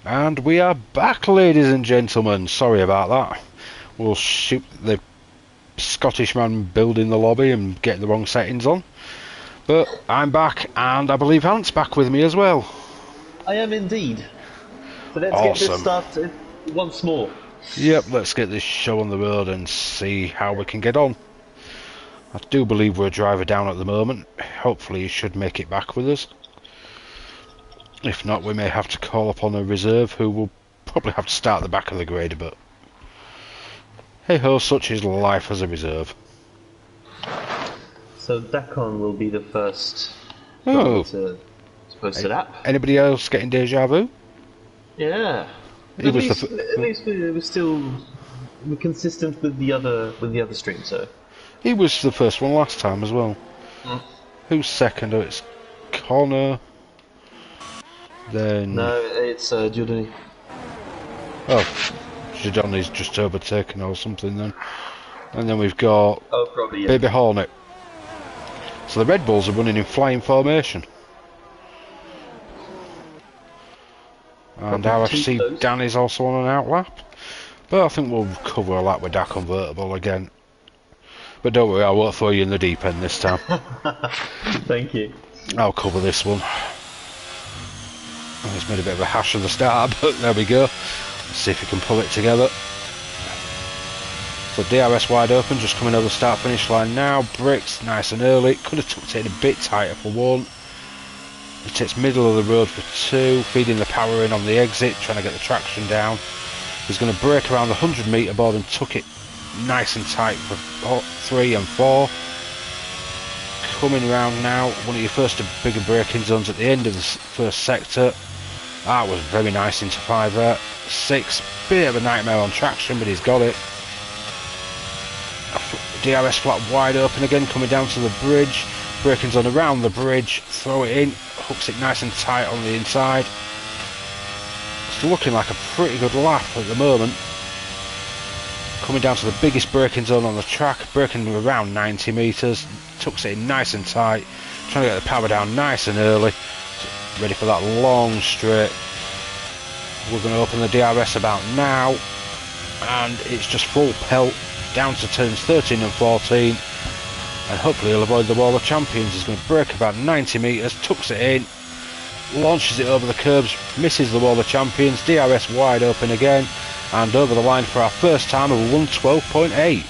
And we are back, ladies and gentlemen. Sorry about that. We'll shoot the Scottish man building the lobby and getting the wrong settings on. But I'm back, and I believe Ant's back with me as well. I am indeed. So let's Awesome. get this started once more. Yep, let's get this show on the road and see how we can get on. I do believe we're a driver down at the moment. Hopefully he should make it back with us. If not, we may have to call upon a reserve who will probably have to start at the back of the grade, but hey ho, such is life as a reserve. So Dakon will be the first Oh, to post it up. Anybody else getting deja vu? Yeah. He At was least we're consistent with the other stream, so. He was the first one last time as well. Mm. Who's second? Oh, it's Connor. Then No, it's Giordani. oh, Giordani's just overtaken or something then. And then we've got Probably, yeah. Baby Hornet. So the Red Bulls are running in flying formation. And RFC Dan is also on an outlap. But I think we'll cover a lap with that convertible again. But don't worry, I won't throw you in the deep end this time. Thank you. I'll cover this one. I just made a bit of a hash of the start, but there we go. Let's see if we can pull it together. So DRS wide open, just coming over the start finish line now. Bricks nice and early. Could have tucked it in a bit tighter for one. It takes middle of the road for two, feeding the power in on the exit, trying to get the traction down. He's going to brake around the 100 metre board and tuck it nice and tight for 3 and 4. Coming round now, one of your first bigger braking zones at the end of the first sector. That was very nice into 5 there. 6, bit of a nightmare on traction, but he's got it. DRS flat wide open again, coming down to the bridge. Braking zone around the bridge, throw it in, hooks it nice and tight on the inside. It's looking like a pretty good lap at the moment. Coming down to the biggest braking zone on the track, braking around 90 metres, tucks it in nice and tight, trying to get the power down nice and early, ready for that long straight. We're going to open the DRS about now, and it's just full pelt down to turns 13 and 14, and hopefully he'll avoid the wall of champions. He's going to brake about 90 metres, tucks it in, launches it over the curbs, misses the wall of champions, DRS wide open again, and over the line for our first time of 112.8.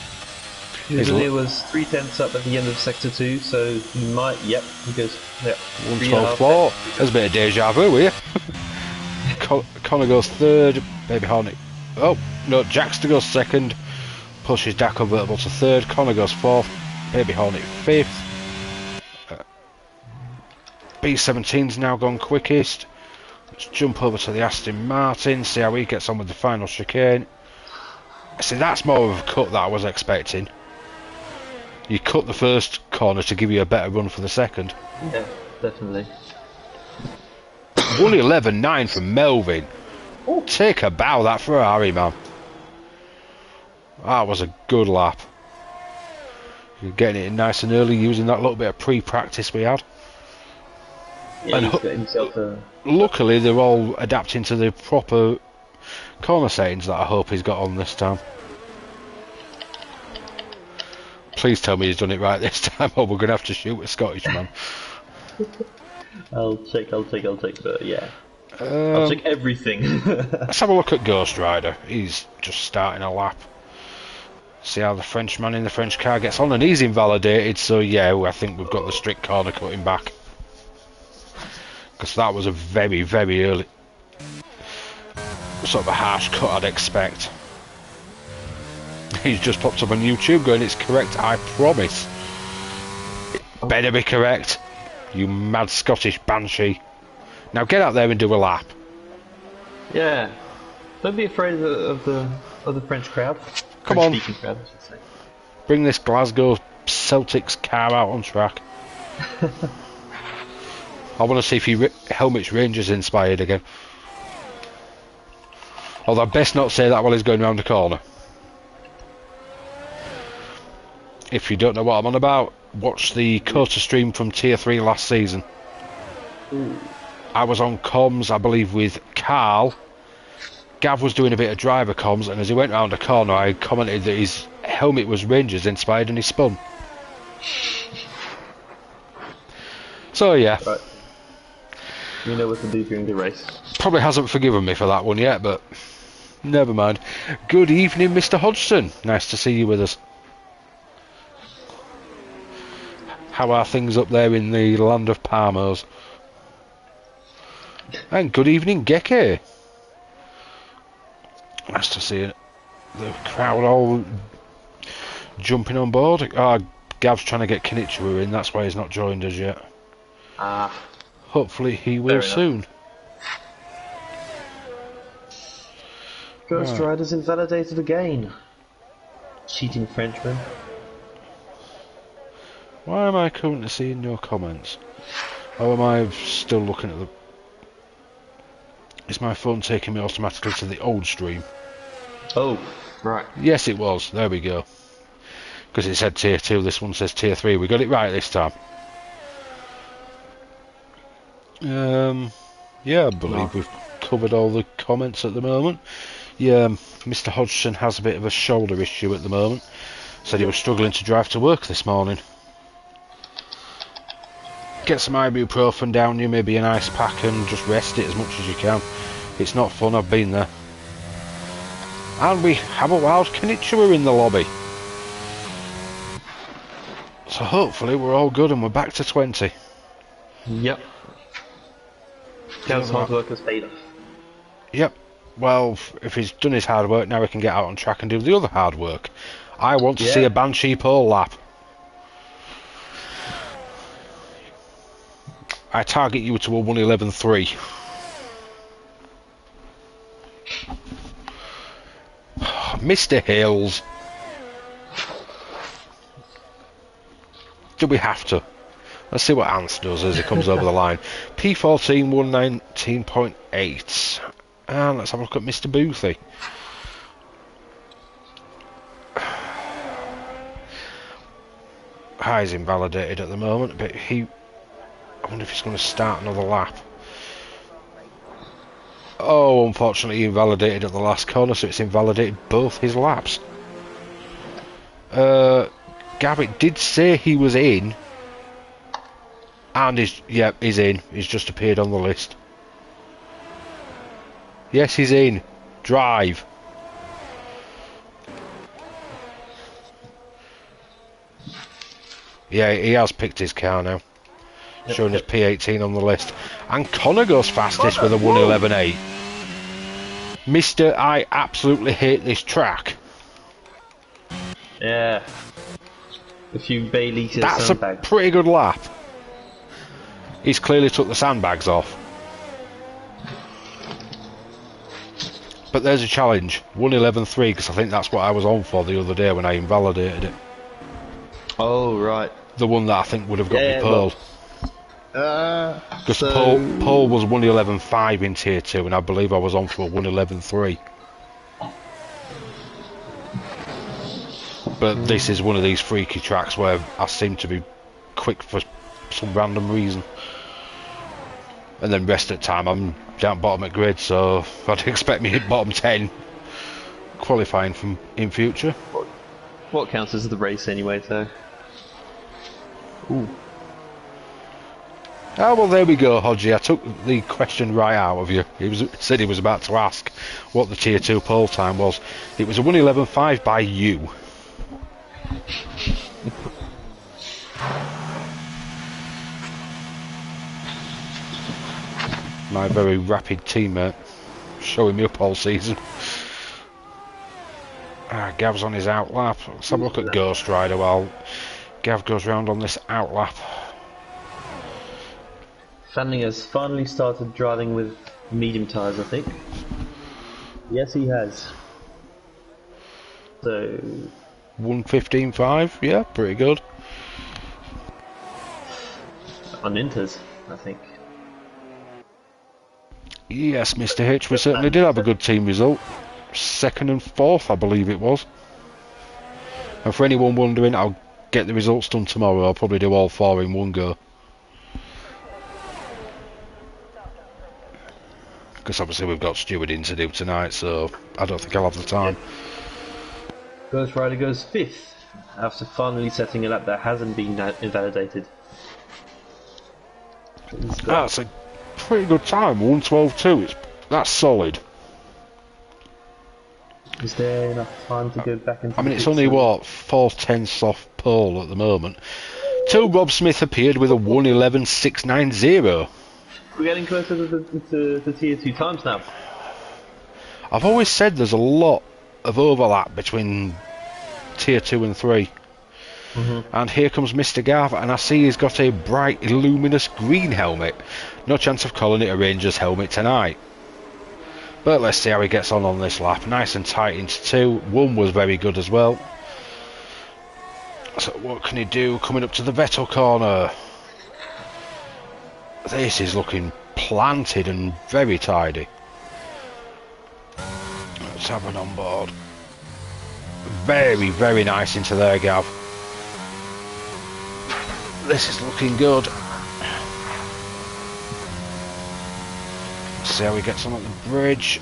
It was 3/10 up at the end of sector 2, so he might, yep, he goes, yep. 112.4. There's a bit of deja vu here. Connor goes third, Baby Hornet. Oh, no, Jackster goes second, pushes Dak convertible to third, Connor goes fourth, Baby Hornet fifth. B17's now gone quickest. Let's jump over to the Aston Martin, see how he gets on with the final chicane. See, that's more of a cut that I was expecting. You cut the first corner to give you a better run for the second. Yeah, definitely. 1:11.9 from Melvin. Ooh. Take a bow, that Ferrari, man. That was a good lap. You're getting it in nice and early using that little bit of pre-practice we had. Yeah, And he's got himself a... Luckily, they're all adapting to the proper corner settings that I hope he's got on this time. Please tell me he's done it right this time, or we're going to have to shoot a Scottish man. I'll check, but yeah. I'll check everything. Let's have a look at Ghost Rider. He's just starting a lap. See how the Frenchman in the French car gets on, and he's invalidated, so yeah, I think we've got the strict corner cutting back. Because that was a very, very early, sort of a harsh cut I'd expect. He's just popped up on YouTube going, it's correct, I promise. It better be correct, you mad Scottish banshee. Now get out there and do a lap. Yeah. Don't be afraid of the French crowd. Come on. French-speaking crowd, I should say. Bring this Glasgow Celtics car out on track. I want to see if Helmets Rangers inspired again. Although I'd best not say that while he's going round the corner. If you don't know what I'm on about, watch the Coaster stream from Tier 3 last season. Ooh. I was on comms, I believe, with Carl Gav was doing a bit of driver comms, and as he went round a corner, I commented that his helmet was Rangers inspired, and he spun. So yeah. Right. You know what to do during the race. Probably hasn't forgiven me for that one yet, but never mind. Good evening, Mr. Hodgson. Nice to see you with us. How are things up there in the land of Palmos? And good evening, Geke. Nice to see it. The crowd all jumping on board. Gav's trying to get Kenichiwa in, that's why he's not joined us yet. Hopefully he will soon. Ghost Rider's invalidated again. Cheating Frenchman. Why am I currently seeing your comments? Or am I still looking at the... Is my phone taking me automatically to the old stream? Oh, right. Yes, it was. There we go. Because it said tier 2, this one says tier 3. We got it right this time. Yeah, I believe we've covered all the comments at the moment. Yeah, Mr. Hodgson has a bit of a shoulder issue at the moment. Said he was struggling to drive to work this morning. Get some ibuprofen down you, maybe an ice pack, and just rest it as much as you can. It's not fun, I've been there. And we have a wild Kenichiwa in the lobby. So hopefully we're all good and we're back to 20. Yep. Gav's hard work has paid off. Yep. Well, if he's done his hard work, now he can get out on track and do the other hard work. I want to see a Banshee pole lap. I target you to a 1:11.3. Mr. Hills. Do we have to? Let's see what Ants does as he comes over the line. P14 119.8. And let's have a look at Mr. Boothie. High's invalidated at the moment, but I wonder if he's going to start another lap. Oh, unfortunately he invalidated at the last corner, so it's invalidated both his laps. Gavitt did say he was in. And he's in. He's just appeared on the list. Yes, he's in. Drive. Yeah, he has picked his car now. Showing his P18 on the list. And Connor goes fastest with a 1:11.8. Mister, I absolutely hate this track. Yeah. A few bay liters. That's sandbag. a pretty good lap. He's clearly took the sandbags off. But there's a challenge. 1:11.3, because I think that's what I was on for the other day when I invalidated it. Oh, right. The one that I think would have got me pole. Because so... pole was 1:11.5 in tier 2, and I believe I was on for a 1:11.3. But this is one of these freaky tracks where I seem to be quick for some random reason. And then rest of the time I'm down bottom at grid, so I'd expect me hit bottom 10 qualifying from in future. What counts as the race anyway, though? Ooh. Oh, well, there we go, Hodgie. I took the question right out of you. He said he was about to ask what the tier 2 pole time was. It was a 1:11.5 by you. My very rapid teammate, showing me up all season. Gav's on his out lap. Let's have a look at Ghost Rider while Gav goes round on this out lap. Fanning has finally started driving with medium tyres, I think. Yes, he has. So 1:15.5, yeah, pretty good. On Inters, I think. Yes, Mr. H, we certainly did have a good team result. 2nd and 4th, I believe it was. And for anyone wondering, I'll get the results done tomorrow. I'll probably do all 4 in one go. Because obviously we've got stewarding to do tonight, so I don't think I'll have the time. Ghost Rider goes 5th after finally setting a lap that hasn't been invalidated. That's a pretty good time, 1:12.2. That's solid. Is there enough time to go back into I mean, it's only, what, 4/10 off pole at the moment. Till Rob Smith appeared with a 1:11.690. We're getting closer to the tier 2 times now. I've always said there's a lot of overlap between tier 2 and 3. And here comes Mr. Gav, and I see he's got a bright, luminous green helmet. No chance of calling it a Ranger's helmet tonight. But let's see how he gets on this lap. Nice and tight into 2. 1 was very good as well. So what can he do coming up to the Vettel corner? This is looking planted and very tidy. Let's have an on board. Very, very nice into there, Gav. This is looking good. Let's see how he gets on at the bridge.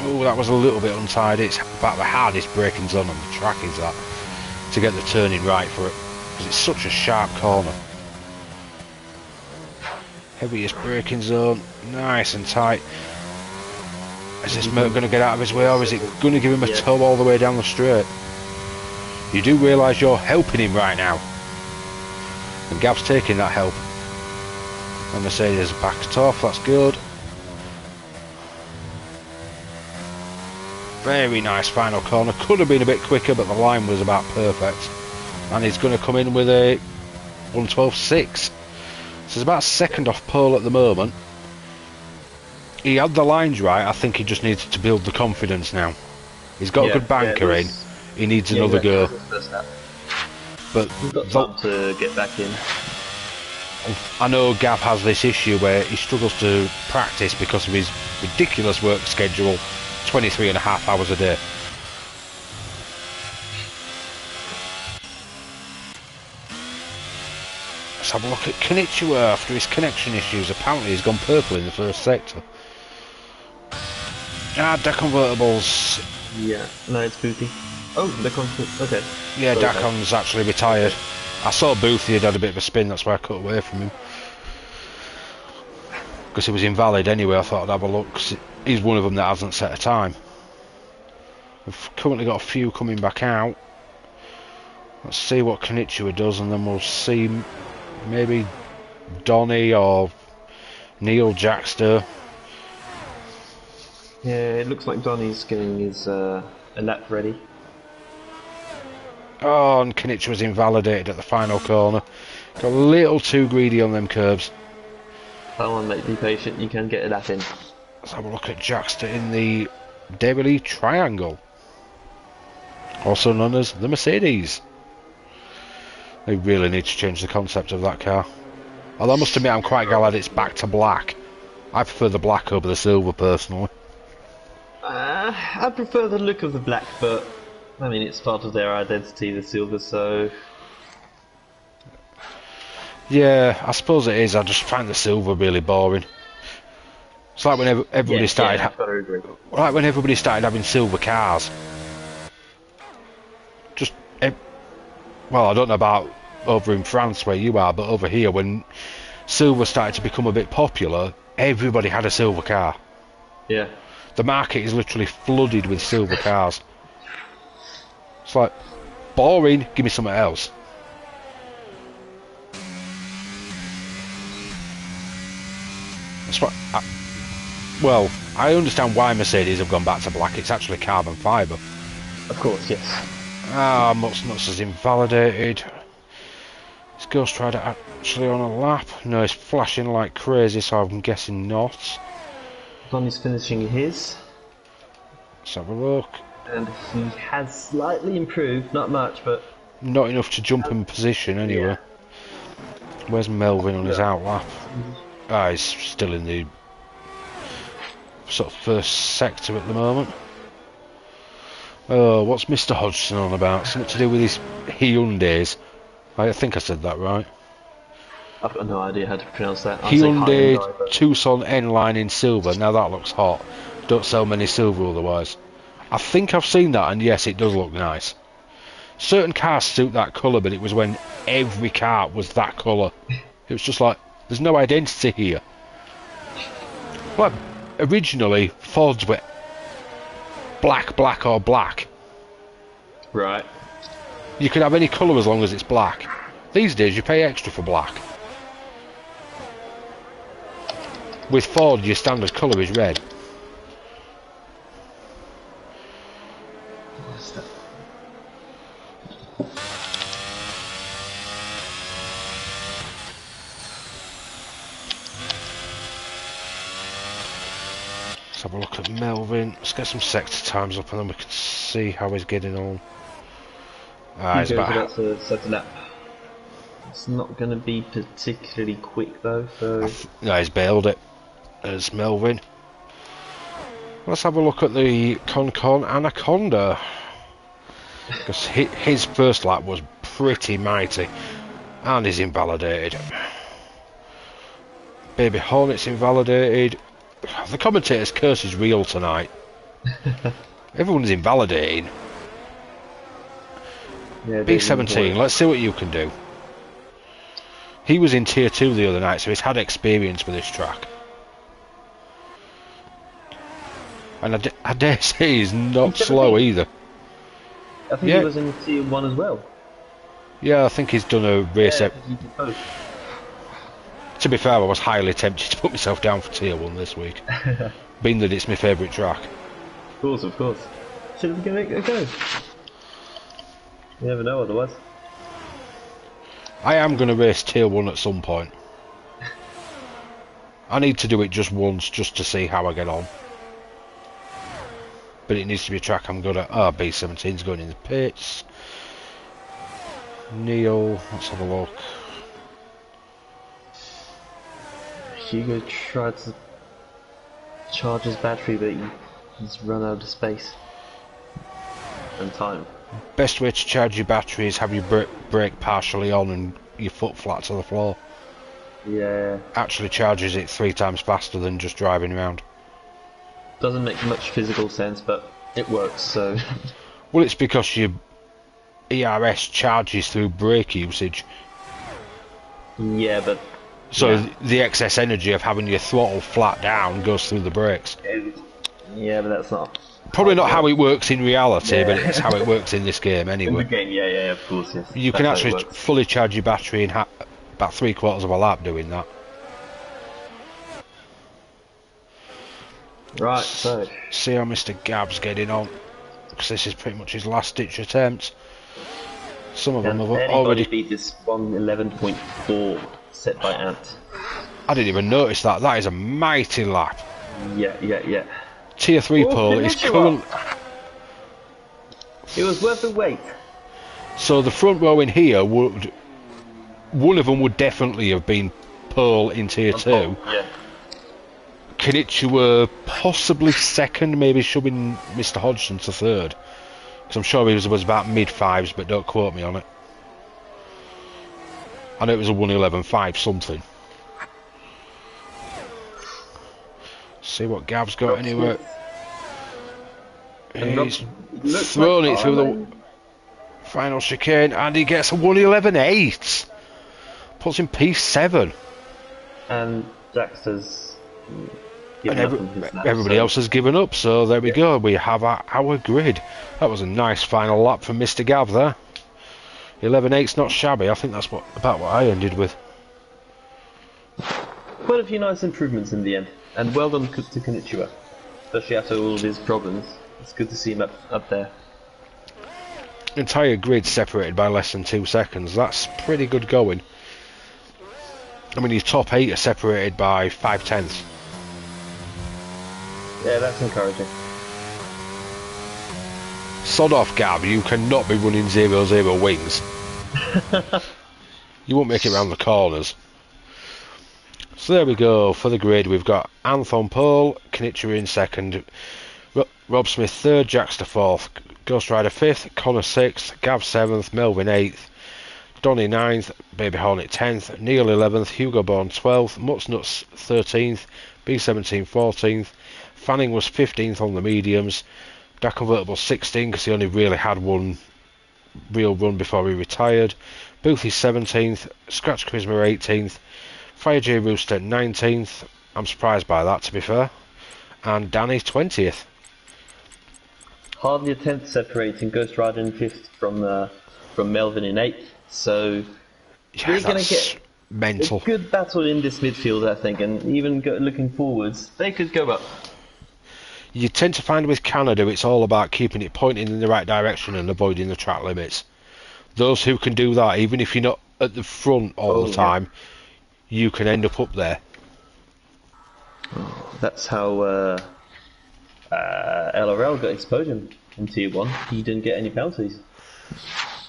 Oh, that was a little bit untidy. It's about the hardest braking zone on the track, is that, to get the turning right for it, because it's such a sharp corner. Heaviest braking zone, nice and tight. Is this Merc going to get out of his way, or is it going to give him a tow all the way down the straight? You do realise you're helping him right now. And Gav's taking that help. And Mercedes backed off, that's good. Very nice final corner. Could have been a bit quicker, but the line was about perfect. And he's going to come in with a 1:12.6. So he's about a second off pole at the moment. He had the lines right. I think he just needs to build the confidence now. He's got a good banker in. He needs another go. But he's got time to get back in. I know Gav has this issue where he struggles to practice because of his ridiculous work schedule, 23.5 hours a day. Let's have a look at Konnichiwa after his connection issues. Apparently he's gone purple in the first sector. Deck convertibles. Yeah, no, it's Booty. Oh, okay. Yeah, Dacon's actually retired. I saw Boothie had a bit of a spin, that's why I cut away from him. Because he was invalid anyway, I thought I'd have a look, because he's one of them that hasn't set a time. We've currently got a few coming back out. Let's see what Konnichiwa does, and then we'll see maybe Donny or Neil Jackster. Yeah, it looks like Donny's getting his a lap ready. Oh, and Konnichiwa was invalidated at the final corner. Got a little too greedy on them curbs. Come on, mate, be patient. You can get a lap in. Let's have a look at Jackster in the Daily Triangle, also known as the Mercedes. They really need to change the concept of that car. Although I must admit, I'm quite glad it's back to black. I prefer the black over the silver, personally. I prefer the look of the black, but I mean, it's part of their identity, the silver, so... Yeah, I suppose it is. I just find the silver really boring. It's like when everybody started... like when everybody started having silver cars. Just... well, I don't know about over in France where you are, but over here, when silver started to become a bit popular, everybody had a silver car. Yeah. The market is literally flooded with silver cars. It's like, boring, give me something else. That's what well, I understand why Mercedes have gone back to black. It's actually carbon fibre. Of course, yes. Nuts is invalidated. Is Ghost Rider actually on a lap? No, he's flashing like crazy, so I'm guessing not. Donny's finishing his. Let's have a look. And he has slightly improved, not much, but... not enough to jump in position, anyway. Yeah. Where's Melvin on his outlap? He's still in the sort of first sector at the moment. Oh, what's Mr. Hodgson on about? Something to do with his Hyundais. I think I said that right. I've got no idea how to pronounce that. I'll say Hyundai Hyundai, but Tucson N-Line in silver. Now that looks hot. Don't sell many silver otherwise. I think I've seen that, and yes, it does look nice. Certain cars suit that colour, but it was when every car was that colour. It was just like, there's no identity here. Like, originally, Fords were black, black or black. right. You can have any colour as long as it's black. These days, you pay extra for black. With Ford, your standard colour is red. What's that? Let's have a look at Melvin. Let's get some sector times up and then we can see how he's getting on. He's He goes about... about to set a lap. It's not going to be particularly quick though, so... No, he's bailed it. There's Melvin. Let's have a look at the Concon Anaconda. Because his first lap was pretty mighty. And he's invalidated. Baby Hornet's invalidated. The commentator's curse is real tonight. Everyone's invalidating. Yeah, B17, let's see what you can do. He was in Tier 2 the other night, so he's had experience with this track. And I dare say he's not slow either. I think he was in Tier 1 as well. Yeah, I think he's done a race. Yeah, he did both. To be fair, I was highly tempted to put myself down for Tier 1 this week. Being that it's my favourite track. Of course, of course. Should have given it a go. You never know otherwise. I am going to race Tier 1 at some point. I need to do it just once, just to see how I get on. But it needs to be a track I'm good at. B17's going in the pits. Neil, let's have a look. Hugo tried to charge his battery, but he's run out of space and time. Best way to charge your battery is have your brake partially on and your foot flat to the floor. Yeah. Actually charges it 3 times faster than just driving around. Doesn't make much physical sense, but it works, so... Well, it's because your ERS charges through brake usage. Yeah, but... So yeah. the excess energy of having your throttle flat down goes through the brakes. Yeah, but that's not... Probably not how it works in reality, Yeah. but it's how it works in this game In the anyway. game, yeah, of course, yes. You That's can how it actually works. fully charge your battery in about 3/4 of a lap doing that. Right, so... See how Mr. Gab's getting on, because this is pretty much his last ditch attempt. Some of them Can have anybody already... beat this 111.4 set by Ant? I didn't even notice that. That is a mighty lap. Yeah. Tier 3 Oh, pole is finish you current... It was worth the wait. So the front row in here would... One of them would definitely have been pole in Tier 2. Yeah. Konnichiwa possibly second, maybe shoving Mr. Hodgson to third. Because I'm sure he was about mid-5s, but don't quote me on it. I know it was a 111.5 something. See what Gav's got anyway. He's thrown it through the final chicane and he gets a 111.8. Puts in P7. And Jaxter's And given up on his lap, everybody so- else has given up, so there we go. We have our grid. That was a nice final lap from Mr. Gav there. 11.8's not shabby. I think that's about what I ended with. Quite a few nice improvements in the end, and well done to Konnichiwa, especially after all of his problems. It's good to see him up there. Entire grid separated by less than 2 seconds. That's pretty good going. I mean, your top 8 are separated by 5/10. Yeah, that's encouraging. Sod off, Gab. You cannot be running 0-0 wings. You won't make it round the corners. So there we go. For the grid, we've got Anthon pole, Konnichiwa in second, Rob Smith third, Jackster fourth, Ghost Rider fifth, Connor sixth, Gav seventh, Melvin eighth, Donny 9th, Baby Hornet 10th, Neil 11th, Hugo Bourne 12th, Mutt's Nuts 13th, B17 14th, Fanning was 15th on the mediums, Da Convertible 16 because he only really had one real run before he retired, Boothie 17th, Scratch Charisma 18th, Fire J Rooster 19th, I'm surprised by that to be fair, and Danny 20th. Hardly a tenth separating Ghost Rider in 5th from Melvin in 8th. So Yeah, we're going to that's get mental. a good battle in this midfield, I think, and even looking forwards, they could go up. You tend to find with Canada it's all about keeping it pointing in the right direction and avoiding the track limits. Those who can do that, even if you're not at the front all the time, you can end up there. That's how LRL got exposure in Tier 1. He didn't get any penalties.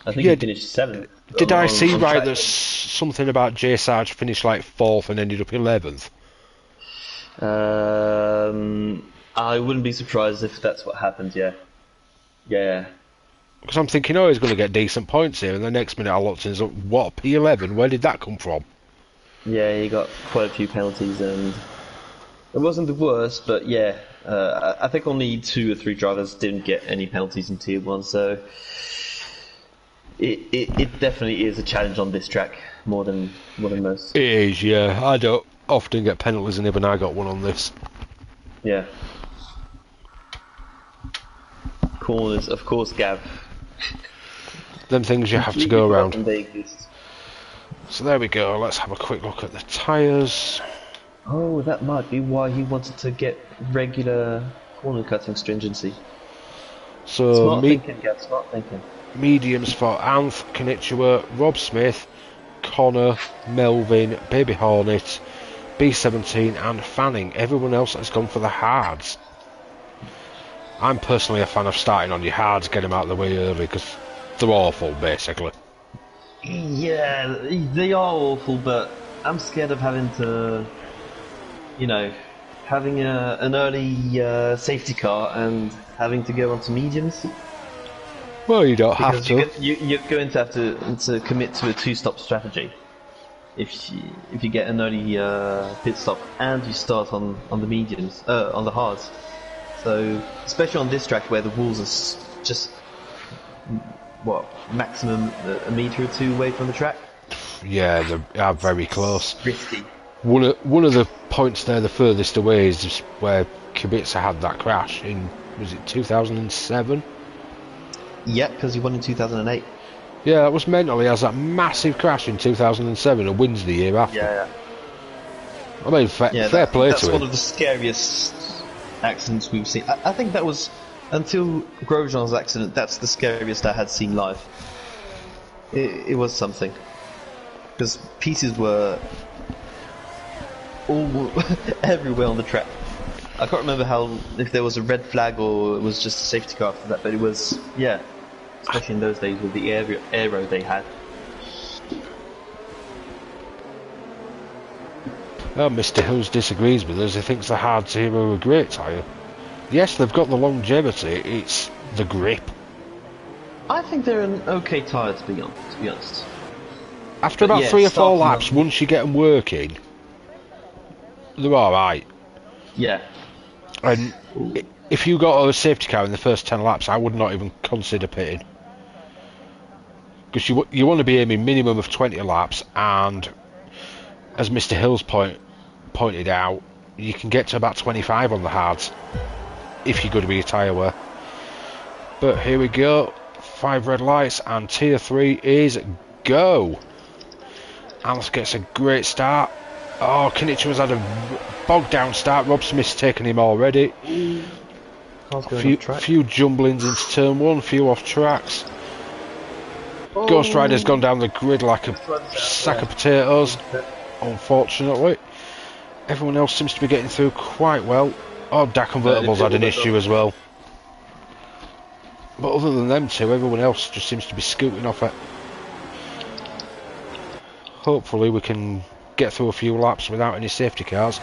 I think he finished 7th. Did I see on right track. that something about J Sarge finished like 4th and ended up 11th? I wouldn't be surprised if that's what happened, yeah. Yeah. Because I'm thinking, oh, he's going to get decent points here, and the next minute I looked and said, what, P11? Where did that come from? Yeah, he got quite a few penalties, and it wasn't the worst, but yeah, I think only 2 or 3 drivers didn't get any penalties in Tier 1, so it definitely is a challenge on this track, more than most. It is, yeah. I don't often get penalties, and even I got one on this. Yeah. Corners, of course, Gav. Them things you have to go around. They exist. So there we go, let's have a quick look at the tyres. Oh, that might be why he wanted to get regular corner cutting stringency. So Smart thinking, Gav, smart thinking. Mediums for Anth, Konichiwa, Rob Smith, Connor, Melvin, Baby Hornet, B17 and Fanning. Everyone else has gone for the hards. I'm personally a fan of starting on your hards, get them out of the way early because they're awful basically. Yeah, they are awful, but I'm scared of having to, having an early safety car and having to go onto mediums. Well, you don't have to. You're going to have to commit to a 2-stop strategy if you get an early pit stop and you start on the mediums, on the hards. So, especially on this track where the walls are just maximum a metre or 2 away from the track. Yeah, they are very close. Risky. One of the points there, the furthest away, is just where Kubica had that crash in, was it 2007? Yeah, because he won in 2008. Yeah, that was mental. He has that massive crash in 2007 and wins the year after. Yeah. I mean, fair play to him. That's one of the scariest accidents we've seen. I think that was, until Grosjean's accident, that's the scariest I had seen live. It was something. Because pieces were all everywhere on the track. I can't remember if there was a red flag or it was just a safety car after that, but it was, yeah. Especially in those days with the aero they had. Oh, Mr. Hills disagrees with us. He thinks the hard zero are a great tyre. Yes, they've got the longevity, it's the grip. I think they're an okay tyre, to be honest. After about 3 or 4 laps, once you get them working, they're alright. Yeah. And if you got a safety car in the first 10 laps, I would not even consider pitting. Because you want to be aiming minimum of 20 laps, and as Mr. Hills pointed out, you can get to about 25 on the hards if you're going to be a tyre wear. But here we go, 5 red lights, and tier 3 is go. Alice gets a great start. Oh, Konichiwa's had a bogged down start. Rob Smith's taken him already. Few jumblings into turn 1, few off tracks. Oh. Ghost Rider's gone down the grid like a sack of potatoes, unfortunately. Everyone else seems to be getting through quite well. Oh, Da Convertible's had an issue as well. But other than them two, everyone else just seems to be scooting off it. Hopefully we can get through a few laps without any safety cars,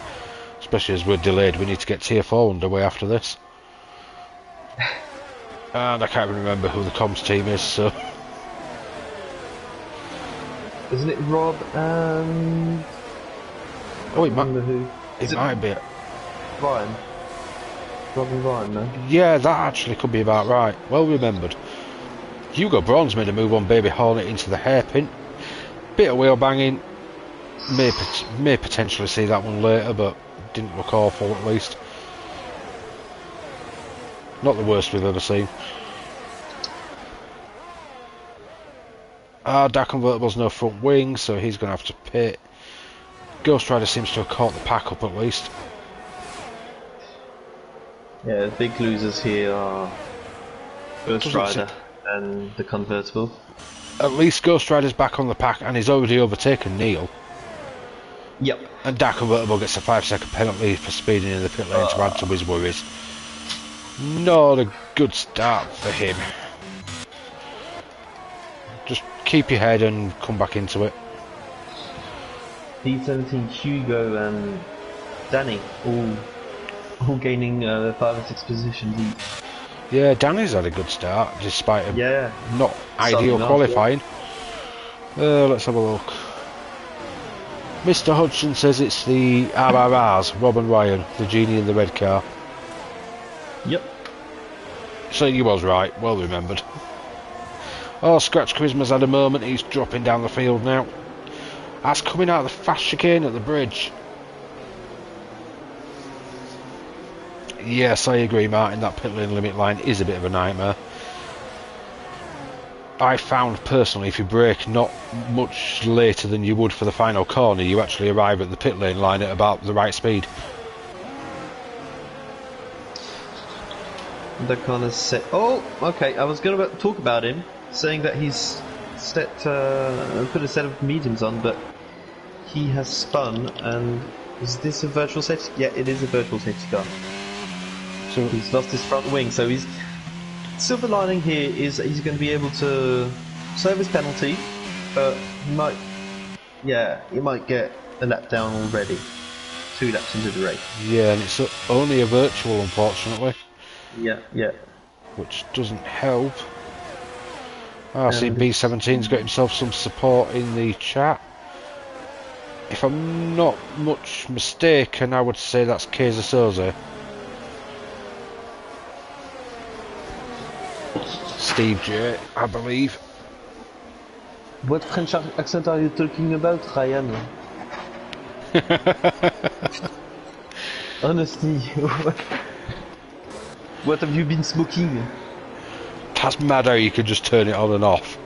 especially as we're delayed. We need to get tier 4 underway after this. And I can't even remember who the comms team is, so Isn't it Rob and... Oh, I remember who. it might be. Ryan. Rob and Ryan, no? Yeah, that actually could be about right. Well remembered. Hugo Braun's made a move on Baby Hornet into the hairpin. Bit of wheel banging. May potentially see that one later, but didn't look awful at least. Not the worst we've ever seen. Dark Convertible's no front wing, so he's going to have to pit. Ghost Rider seems to have caught the pack up at least. Yeah, the big losers here are Ghost Rider and the Convertible. At least Ghost Rider's back on the pack and he's already overtaken Neil. Yep. And Dark Convertible gets a 5-second penalty for speeding in the pit lane to add to his worries. Not a good start for him. Just keep your head and come back into it. P17, Hugo and Danny all gaining 5 and 6 positions each. Yeah, Danny's had a good start despite him not ideal qualifying. Let's have a look. Mr. Hodgson says it's the RRRs, Rob and Ryan, the genie in the red car. Yep. So you was right, well remembered. Oh, Scratch Charisma's had a moment, he's dropping down the field now. That's coming out of the fast chicane at the bridge. Yes, I agree, Martin, that pit lane limit line is a bit of a nightmare. I found personally if you brake not much later than you would for the final corner, you actually arrive at the pit lane line at about the right speed. The corner set. Oh, okay. I was going to talk about him, saying that he's set, put a set of mediums on, but he has spun. And is this a virtual safety? Yeah, it is a virtual safety car. So he's lost his front wing. So he's silver lining here is he's going to be able to serve his penalty, but he might get a lap down already. 2 laps into the race. Yeah, and it's only a virtual, unfortunately. Yeah. Which doesn't help. I see B17's got himself some support in the chat. If I'm not much mistaken, I would say that's Kaiser Soze. Steve J, I believe. What French accent are you talking about, Ryan? Honestly, what have you been smoking? That's mad how you could just turn it on and off.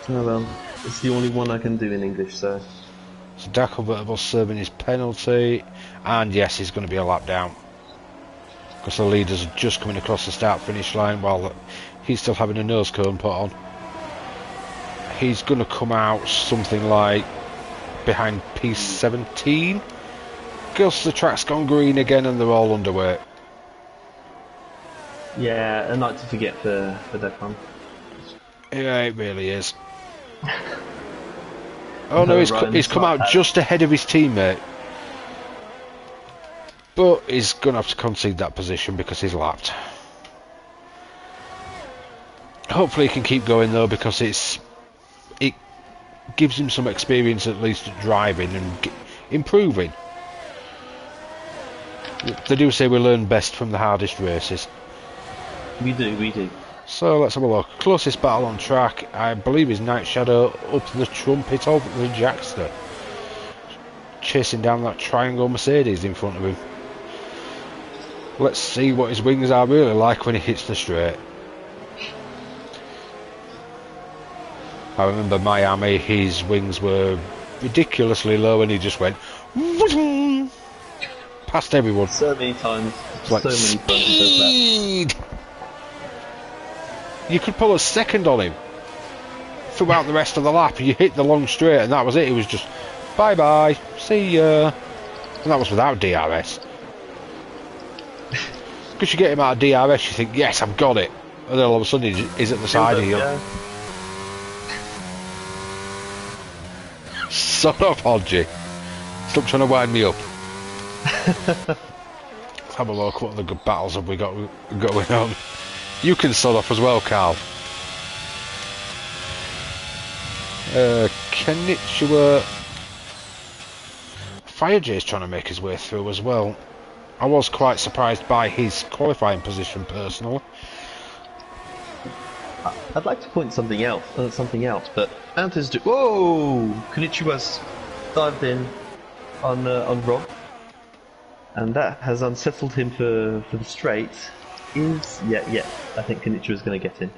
Oh well, it's the only one I can do in English, so... So Dark Convertible serving his penalty, and yes, he's going to be a lap down. Because the leaders are just coming across the start-finish line while he's still having a nose cone put on. He's going to come out something like behind P17. Because the track's gone green again and they're all underweight. Yeah, a night to forget for that one. Yeah, it really is. Oh no, he's come out just ahead of his teammate. But he's going to have to concede that position because he's lapped. Hopefully he can keep going though, because it gives him some experience at least at driving and improving. They do say we learn best from the hardest races. We do. So let's have a look. Closest battle on track, I believe, is Night Shadow up to the trumpet of the Jackster, chasing down that triangle Mercedes in front of him. Let's see what his wings are really like when he hits the straight. I remember Miami, his wings were ridiculously low and he just went past everyone. So many times. Like so many times. You could pull a second on him throughout the rest of the lap. You hit the long straight and that was it. It was just bye bye, see ya. And that was without DRS. Because you get him out of DRS, you think, yes, I've got it. And then all of a sudden he's at the side of you. Yeah. Son of Hodgie. Stop trying to wind me up. Let's have a look. What other good battles have we got going on? You can sod off as well, Carl. Konnichiwa. Fire J's trying to make his way through as well. I was quite surprised by his qualifying position personally. I'd like to point something out, but Anta's whoa! Konnichiwa's dived in on Rob, and that has unsettled him for the straight. Yeah. I think Konnichiwa's going to get in.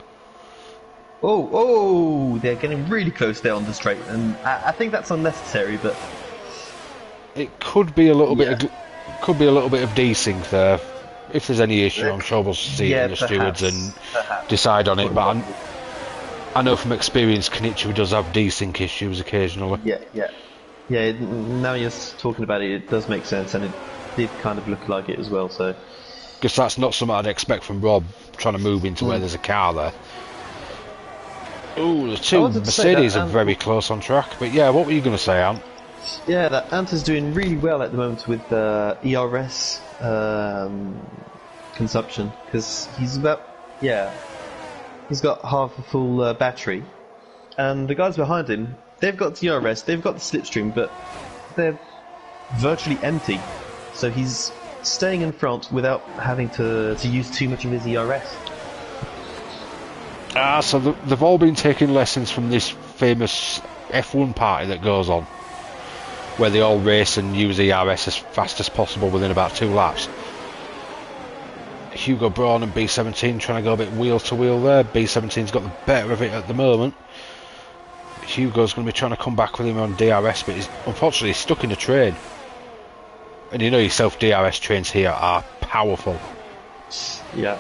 Oh! They're getting really close there on the straight, and I think that's unnecessary, but it could be a little bit. Could be a little bit of desync there. If there's any issue, I'm sure we'll see it in the stewards and decide on it. But I know from experience, Konnichiwa does have desync issues occasionally. Yeah. Now you're talking about it, it does make sense, and it did kind of look like it as well. So, because that's not something I'd expect from Rob trying to move into where there's a car there. Oh, the two Mercedes are very close on track. But yeah, what were you going to say, Ant? Yeah, that Anta's doing really well at the moment with ERS consumption, because he's got half a full battery, and the guys behind him, they've got the ERS, they've got the slipstream, but they're virtually empty, so he's staying in front without having to use too much of his ERS. So they've all been taking lessons from this famous F1 party that goes on, where they all race and use ERS as fast as possible within about 2 laps. Hugo Braun and B17 trying to go a bit wheel to wheel there. B17's got the better of it at the moment. Hugo's going to be trying to come back with him on DRS, but he's unfortunately stuck in the train. And you know yourself, DRS trains here are powerful. Yeah.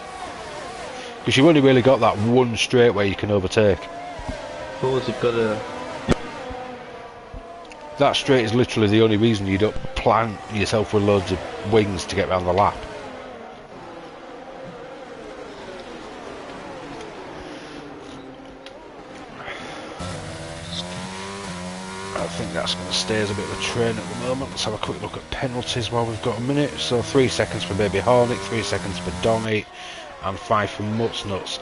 Because you've only really got that one straight where you can overtake. Of course, you've got to... That straight is literally the only reason you don't plant yourself with loads of wings to get around the lap. I think that's going to stay as a bit of a train at the moment. Let's have a quick look at penalties while we've got a minute. So 3 seconds for Baby Hornet, 3 seconds for Donny, and 5 for Mutsnuts.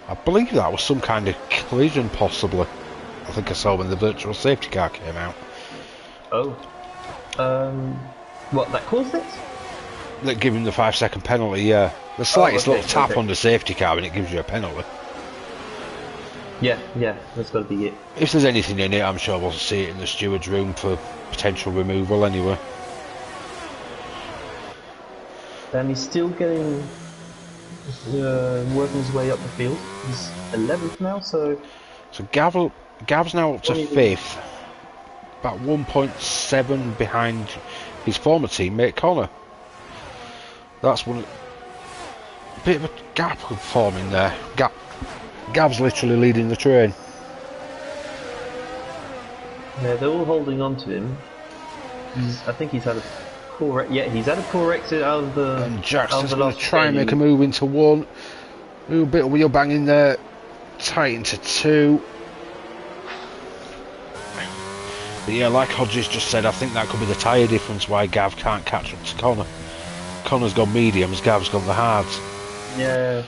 I believe that was some kind of collision possibly. I think I saw when the virtual safety car came out. Oh. What, that caused it? That give him the 5 second penalty, yeah. The slightest little tap on the safety car and it gives you a penalty. Yeah, that's got to be it. If there's anything in it, I'm sure we'll see it in the steward's room for potential removal anyway. And he's still getting... working his way up the field. He's 11th now, so... So Gav's now up to 5th. About 1.7 behind his former teammate Connor. That's one... A bit of a gap forming there. Gav's literally leading the train. Yeah, they're all holding on to him. I think he's had a poor... Yeah, he's had a poor exit out of the... And Jackson's going to try and make a move into 1. A little bit of wheel banging there. Tight into 2. But yeah, like Hodges just said, I think that could be the tyre difference why Gav can't catch up to Connor. Connor's gone mediums, Gav's gone the hards. Yeah.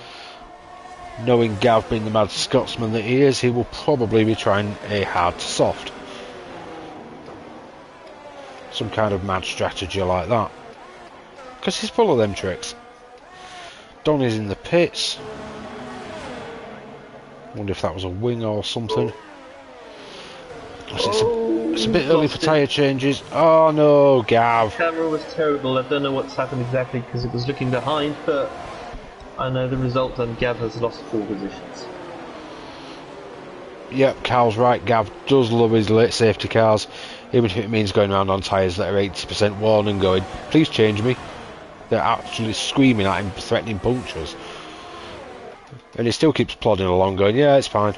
Knowing Gav being the mad Scotsman that he is, he will probably be trying a hard to soft. Some kind of mad strategy like that. Because he's full of them tricks. Donny's in the pits. Wonder if that was a wing or something. It's a bit early for tyre changes. Oh no, Gav. The camera was terrible. I don't know what's happened exactly because it was looking behind, but I know the result and Gav has lost 4 positions. Yep, Carl's right. Gav does love his late safety cars, even if it means going around on tyres that are 80% worn and going, please change me. They're actually screaming at him, threatening punctures. And he still keeps plodding along going, yeah, it's fine.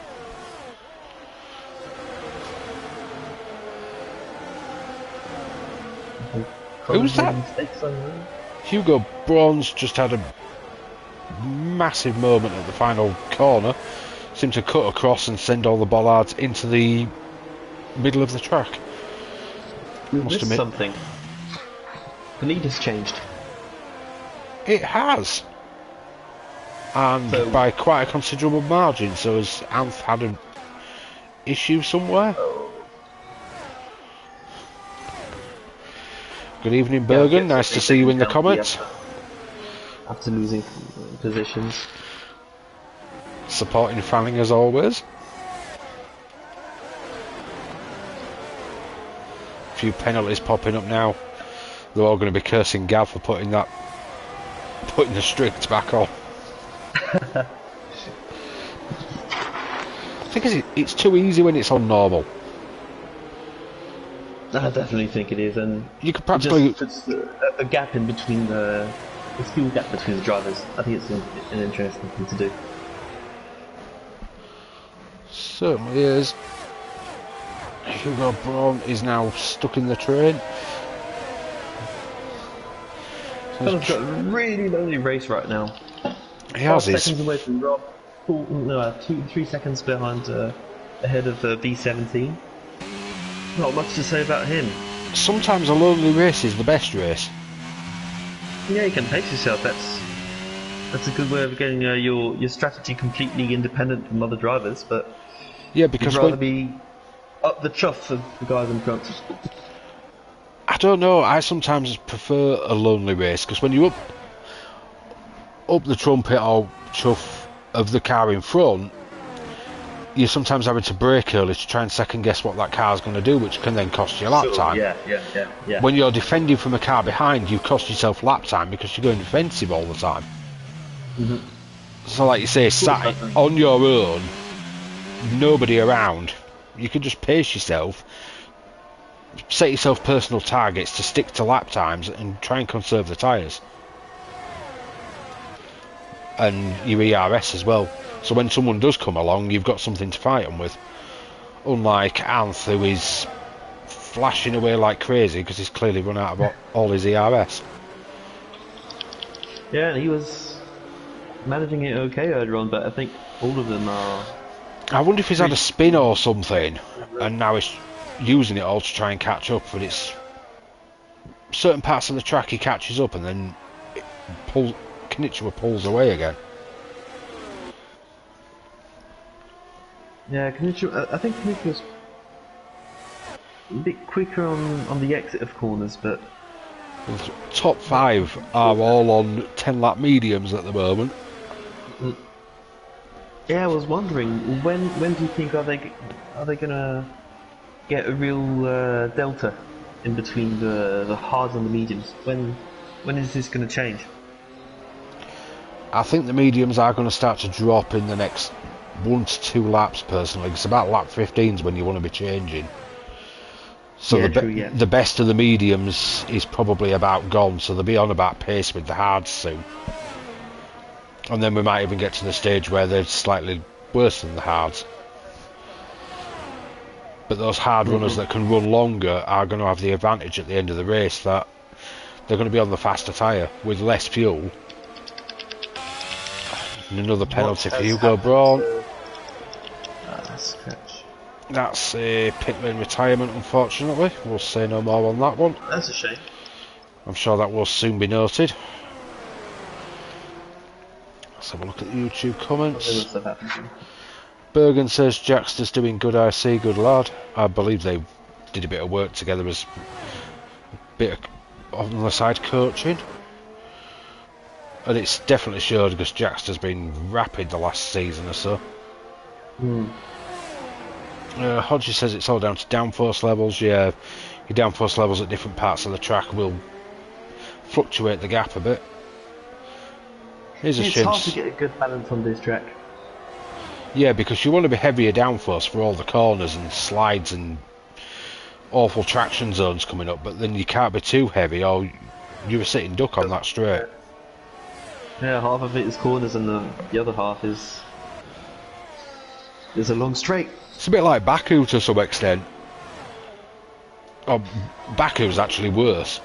Who's that? Hugo Braun's just had a massive moment at the final corner. Seemed to cut across and send all the bollards into the middle of the track. Must admit something. The lead has changed. It has. And by quite a considerable margin, so as Anth had issue somewhere. Good evening, Bergen. Nice to see you in the comments. After losing positions. Supporting Fanning as always. A few penalties popping up now. They're all going to be cursing Gav for putting the strict back on. I think it's too easy when it's on normal. I definitely think it is, and you could practically just puts a gap in between the skill gap between the drivers. I think it's an interesting thing to do. Certainly is. Hugo Braun is now stuck in the train. He's got a really lonely race right now. He has 5 seconds away from Rob. 3 seconds behind, ahead of B17. Not much to say about him. Sometimes a lonely race is the best race. Yeah, you can pace yourself. That's a good way of getting your strategy completely independent from other drivers. But yeah, because you'd rather be up the chuff of the guys in front. I don't know. I sometimes prefer a lonely race because when you up the trumpet or chuff of the car in front, you're sometimes having to brake early to try and second guess what that car's going to do, which can then cost you lap time. Yeah. When you're defending from a car behind, you cost yourself lap time because you're going defensive all the time. Mm-hmm. So like you say, sat on your own, nobody around, you can just pace yourself, set yourself personal targets to stick to lap times and try and conserve the tyres. And your ERS as well. So when someone does come along, you've got something to fight them with. Unlike Anth, who is flashing away like crazy because he's clearly run out of all his ERS. Yeah, and he was managing it okay earlier on, but I think all of them are... I wonder if he's had a spin or something, and now he's using it all to try and catch up, but it's... certain parts of the track he catches up and then Konnichiwa pulls away again. Yeah, I think Konnichiwa's a bit quicker on the exit of corners, but... Top 5 are all on 10-lap mediums at the moment. Yeah, I was wondering, when do you think are they gonna get a real delta in between the hards and the mediums? When is this gonna change? I think the mediums are going to start to drop in the next 1 to 2 laps personally. It's about lap 15s when you want to be changing. So yeah, the best of the mediums is probably about gone, so they'll be on about pace with the hards soon. And then we might even get to the stage where they're slightly worse than the hards. But those hard runners that can run longer are going to have the advantage at the end of the race that they're going to be on the faster tyre with less fuel. And another penalty for Hugo Braun. That's a pit lane retirement, unfortunately. We'll say no more on that one. That's a shame. I'm sure that will soon be noted. Let's have a look at the YouTube comments. Bergen says Jackster's doing good IC, good lad. I believe they did a bit of work together as a bit of on the side coaching. And it's definitely showed because Jackster's been rapid the last season or so. Hodges says it's all down to downforce levels. Yeah, your downforce levels at different parts of the track will fluctuate the gap a bit. It's hard to get a good balance on this track. Yeah, because you want to be heavier downforce for all the corners and slides and awful traction zones coming up, but then you can't be too heavy or you're a sitting duck on that straight. Yeah, half of it is corners and the other half is a long straight. It's a bit like Baku to some extent. Oh, Baku's actually worse.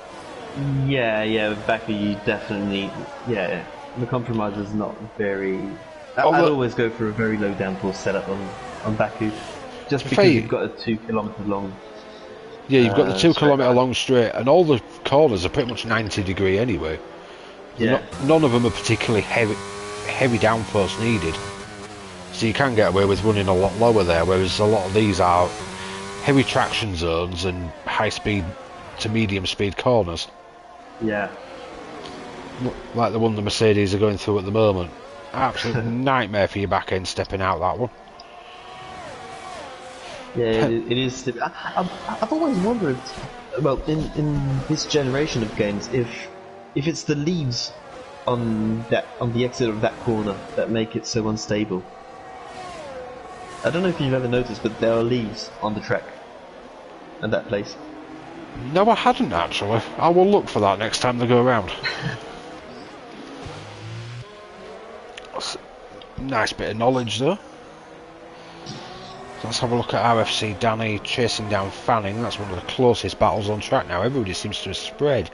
Yeah, with Baku you definitely... Yeah, the compromise is not very... I'd always go for a very low downforce setup on Baku. Just because you've got a 2 kilometre long... Yeah, you've got the 2 kilometre long straight, and all the corners are pretty much 90 degree anyway. Yeah. None of them are particularly heavy downforce needed. So you can get away with running a lot lower there, whereas a lot of these are heavy traction zones and high speed to medium speed corners. Yeah. Like the one the Mercedes are going through at the moment. Absolute nightmare for your back end stepping out that one. Yeah, it is. I've always wondered, well, in this generation of games, if it's the leaves on the exit of that corner that make it so unstable. I don't know if you've ever noticed, but there are leaves on the track at that place. No, I hadn't actually. I will look for that next time they go around. Nice bit of knowledge though. Let's have a look at RFC Danny chasing down Fanning. That's one of the closest battles on track now. Everybody seems to have spread.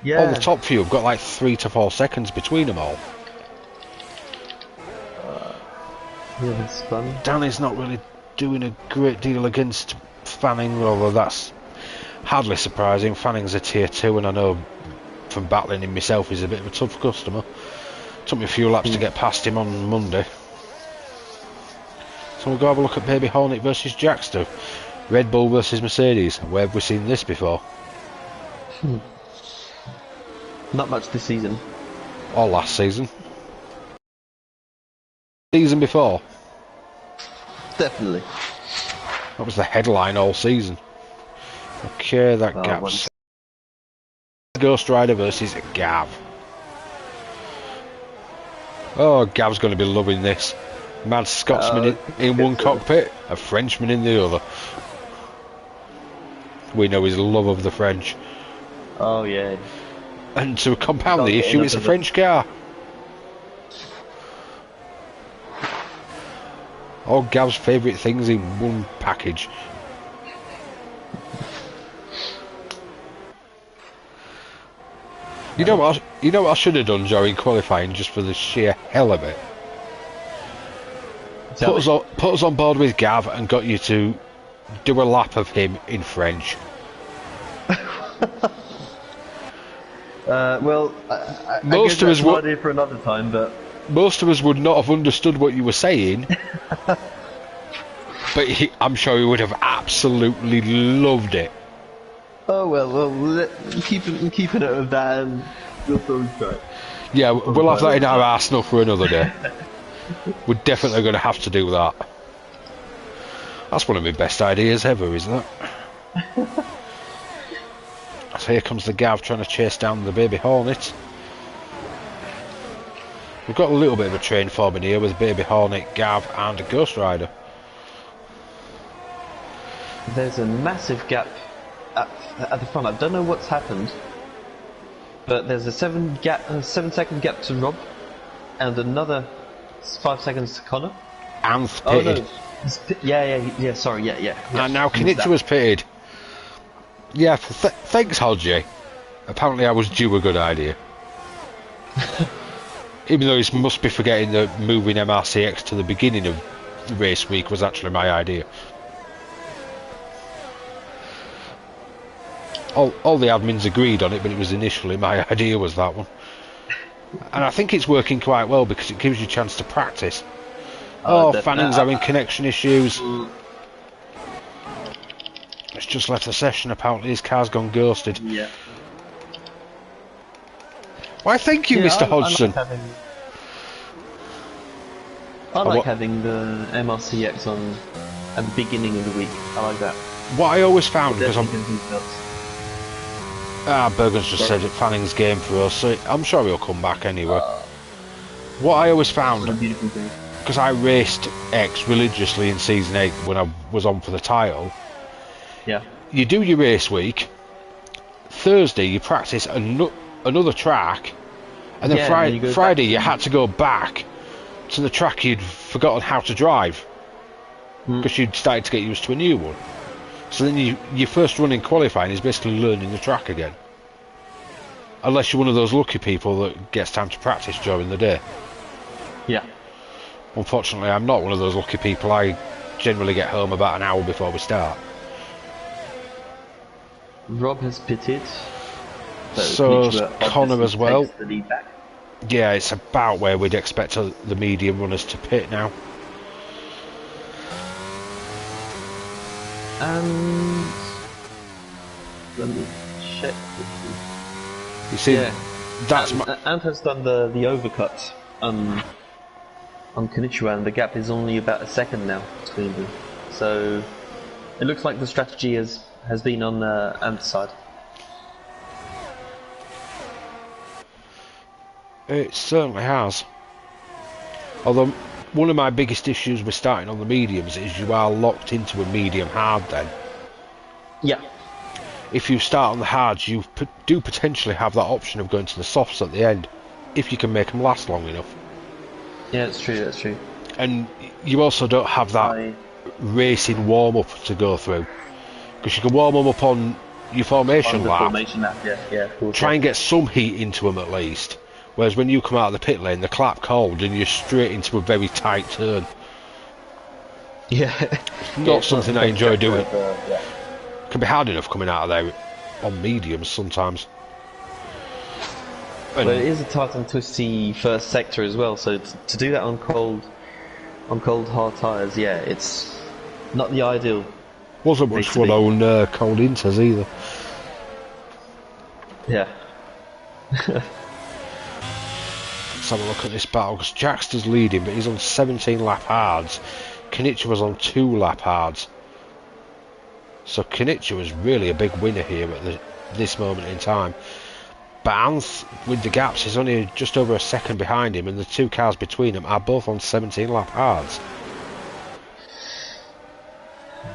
Yeah. All the top few have got like 3 to 4 seconds between them all. Yeah, that's fun. Danny's not really doing a great deal against Fanning, although that's hardly surprising. Fanning's a tier 2, and I know from battling him myself he's a bit of a tough customer. Took me a few laps to get past him on Monday. So we'll go have a look at Baby Hornet versus Jackster. Red Bull versus Mercedes. Where have we seen this before? Not much this season. Or last season. Season before. Definitely. That was the headline all season. Okay, that Gav's. Once. Ghost Rider versus Gav. Oh, Gav's going to be loving this. Mad Scotsman in one cockpit, a Frenchman in the other. We know his love of the French. Oh yeah. And to compound the issue, it's a French car. All Gav's favourite things in one package. You know what I should have done during qualifying, just for the sheer hell of it? Put us on board with Gav and got you to do a lap of him in French. Well, Most I of us guess that's an idea for another time, but most of us would not have understood what you were saying. But I'm sure he would have absolutely loved it. oh well, keeping it with that, and we'll probably try. Yeah, we'll have that in our arsenal for another day. We're definitely going to have to do that. That's one of my best ideas ever, isn't it? So here comes the Gav trying to chase down the Baby Hornet. We've got a little bit of a train forming here with Baby Hornet, Gav and Ghost Rider. There's a massive gap at the front. I don't know what's happened, but there's a 7-second gap to Rob, and another 5 seconds to Connor. And pitted. Oh, no. Yeah. Sorry, yeah. And now Knitzer was pitted. Yeah, thanks, Hodgie. Apparently I was due a good idea. Even though he must be forgetting that moving MRCX to the beginning of the race week was actually my idea. All the admins agreed on it, but it was initially my idea was that one. And I think it's working quite well because it gives you a chance to practice. Fanning's having connection issues. It's just left the session, apparently his car's gone ghosted. Yeah. Why, thank you, Mr. Hodgson. I like having the MRCX on at the beginning of the week. I like that. What I always found, because Bergen's just said it, Fanning's game for us, so I'm sure he'll come back anyway. What I always found, because I raced X religiously in Season 8 when I was on for the title, yeah. You do your race week, Thursday you practice another track, and then Friday you had to go back to the track you'd forgotten how to drive, because you'd started to get used to a new one. So then your first run in qualifying is basically learning the track again. Unless you're one of those lucky people that gets time to practice during the day. Yeah. Unfortunately, I'm not one of those lucky people. I generally get home about an hour before we start. Rob has pitted. So Connor as well. Yeah, it's about where we'd expect the medium runners to pit now. And let me check. You see, Yeah, that's my... Ant has done the overcut on Konnichiwa, and the gap is only about a second now between them. So it looks like the strategy has been on Ant's side. It certainly has. Although, one of my biggest issues with starting on the mediums is you are locked into a medium hard then. Yeah. If you start on the hards, you do potentially have that option of going to the softs at the end, if you can make them last long enough. Yeah, that's true, that's true. And you also don't have that racing warm-up to go through. Because you can warm them up on your formation lap. Formation lap, yeah, of course. Try and get some heat into them at least. Whereas when you come out of the pit lane, the clap cold and you're straight into a very tight turn. Yeah. Not something I enjoy doing. Yeah. Can be hard enough coming out of there on mediums sometimes. But it is a tight and twisty first sector as well, so to do that on cold hard tyres, yeah, it's not the ideal. Wasn't much fun on cold inters either. Yeah. Let's have a look at this battle, because Jackster's leading, but he's on 17 lap hards. Konnichiwa's on 2 lap hards. So Konnichiwa's really a big winner here at this moment in time. But Anth, with the gaps, is only just over a second behind him, and the 2 cars between them are both on 17 lap hards.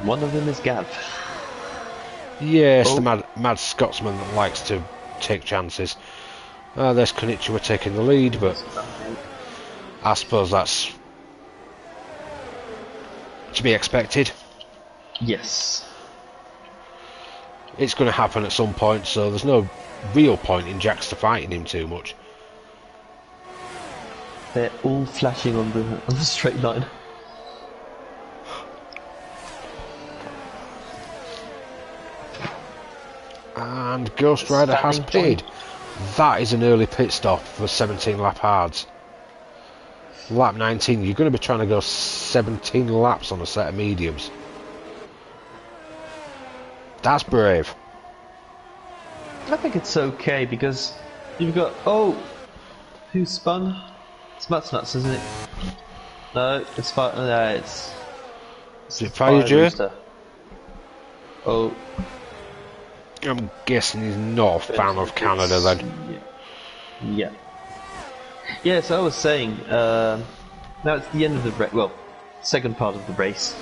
One of them is Gav. Yes, the mad Scotsman that likes to take chances. There's Konnichiwa taking the lead, but I suppose that's to be expected. Yes. It's going to happen at some point, so there's no real point in Jackster fighting him too much. They're all flashing on the straight line. And Ghost Rider has pitted. That is an early pit stop for 17 lap hards. Lap 19, you're going to be trying to go 17 laps on a set of mediums. That's brave. I think it's okay because you've got who spun? It's Nuts, isn't it? No, it's fire. No, it's Is it Fire? Oh, I'm guessing he's not a fan of Canada then. Yeah. So I was saying, now it's the end of the race. Well, second part of the race.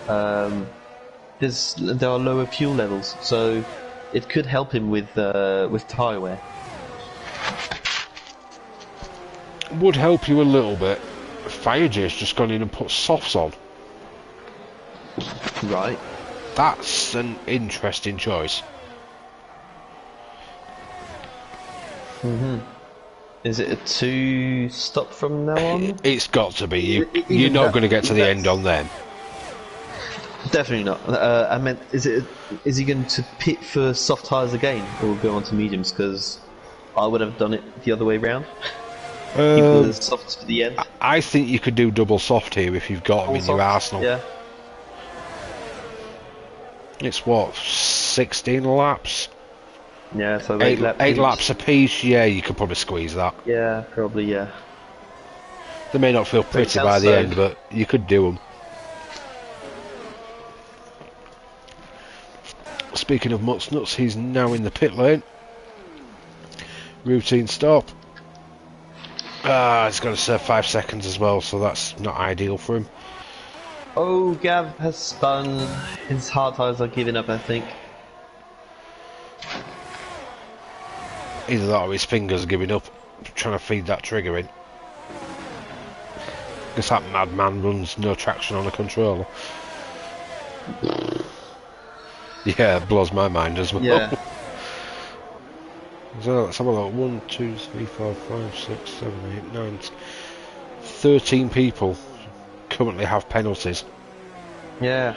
There are lower fuel levels, so it could help him with tyre wear. Would help you a little bit. Fireja's just gone in and put softs on. Right. That's an interesting choice. Is it a 2 stop from now on? It's got to be. You're not going to get to the end on them. Definitely not. I meant, is he going to pit for soft tyres again, or go on to mediums? Because I would have done it the other way round. Keep the softs for the end. I think you could do double soft here if you've got them in your arsenal. Yeah. It's what, 16 laps? Yeah, so 8 laps apiece. Yeah, you could probably squeeze that. Yeah, probably. Yeah. They may not feel pretty by the end, but you could do them. Speaking of Mutts Nuts, he's now in the pit lane. Routine stop. He's got to serve 5 seconds as well, so that's not ideal for him. Oh, Gav has spun. His hard tyres are giving up, I think. Either that or his fingers are giving up, trying to feed that trigger in. Guess that madman runs no traction on a controller. Yeah, it blows my mind as well. Yeah. So let's have a look. 1, 2, 3, 4, 5, 6, 7, 8, 9, 13 people currently have penalties. Yeah.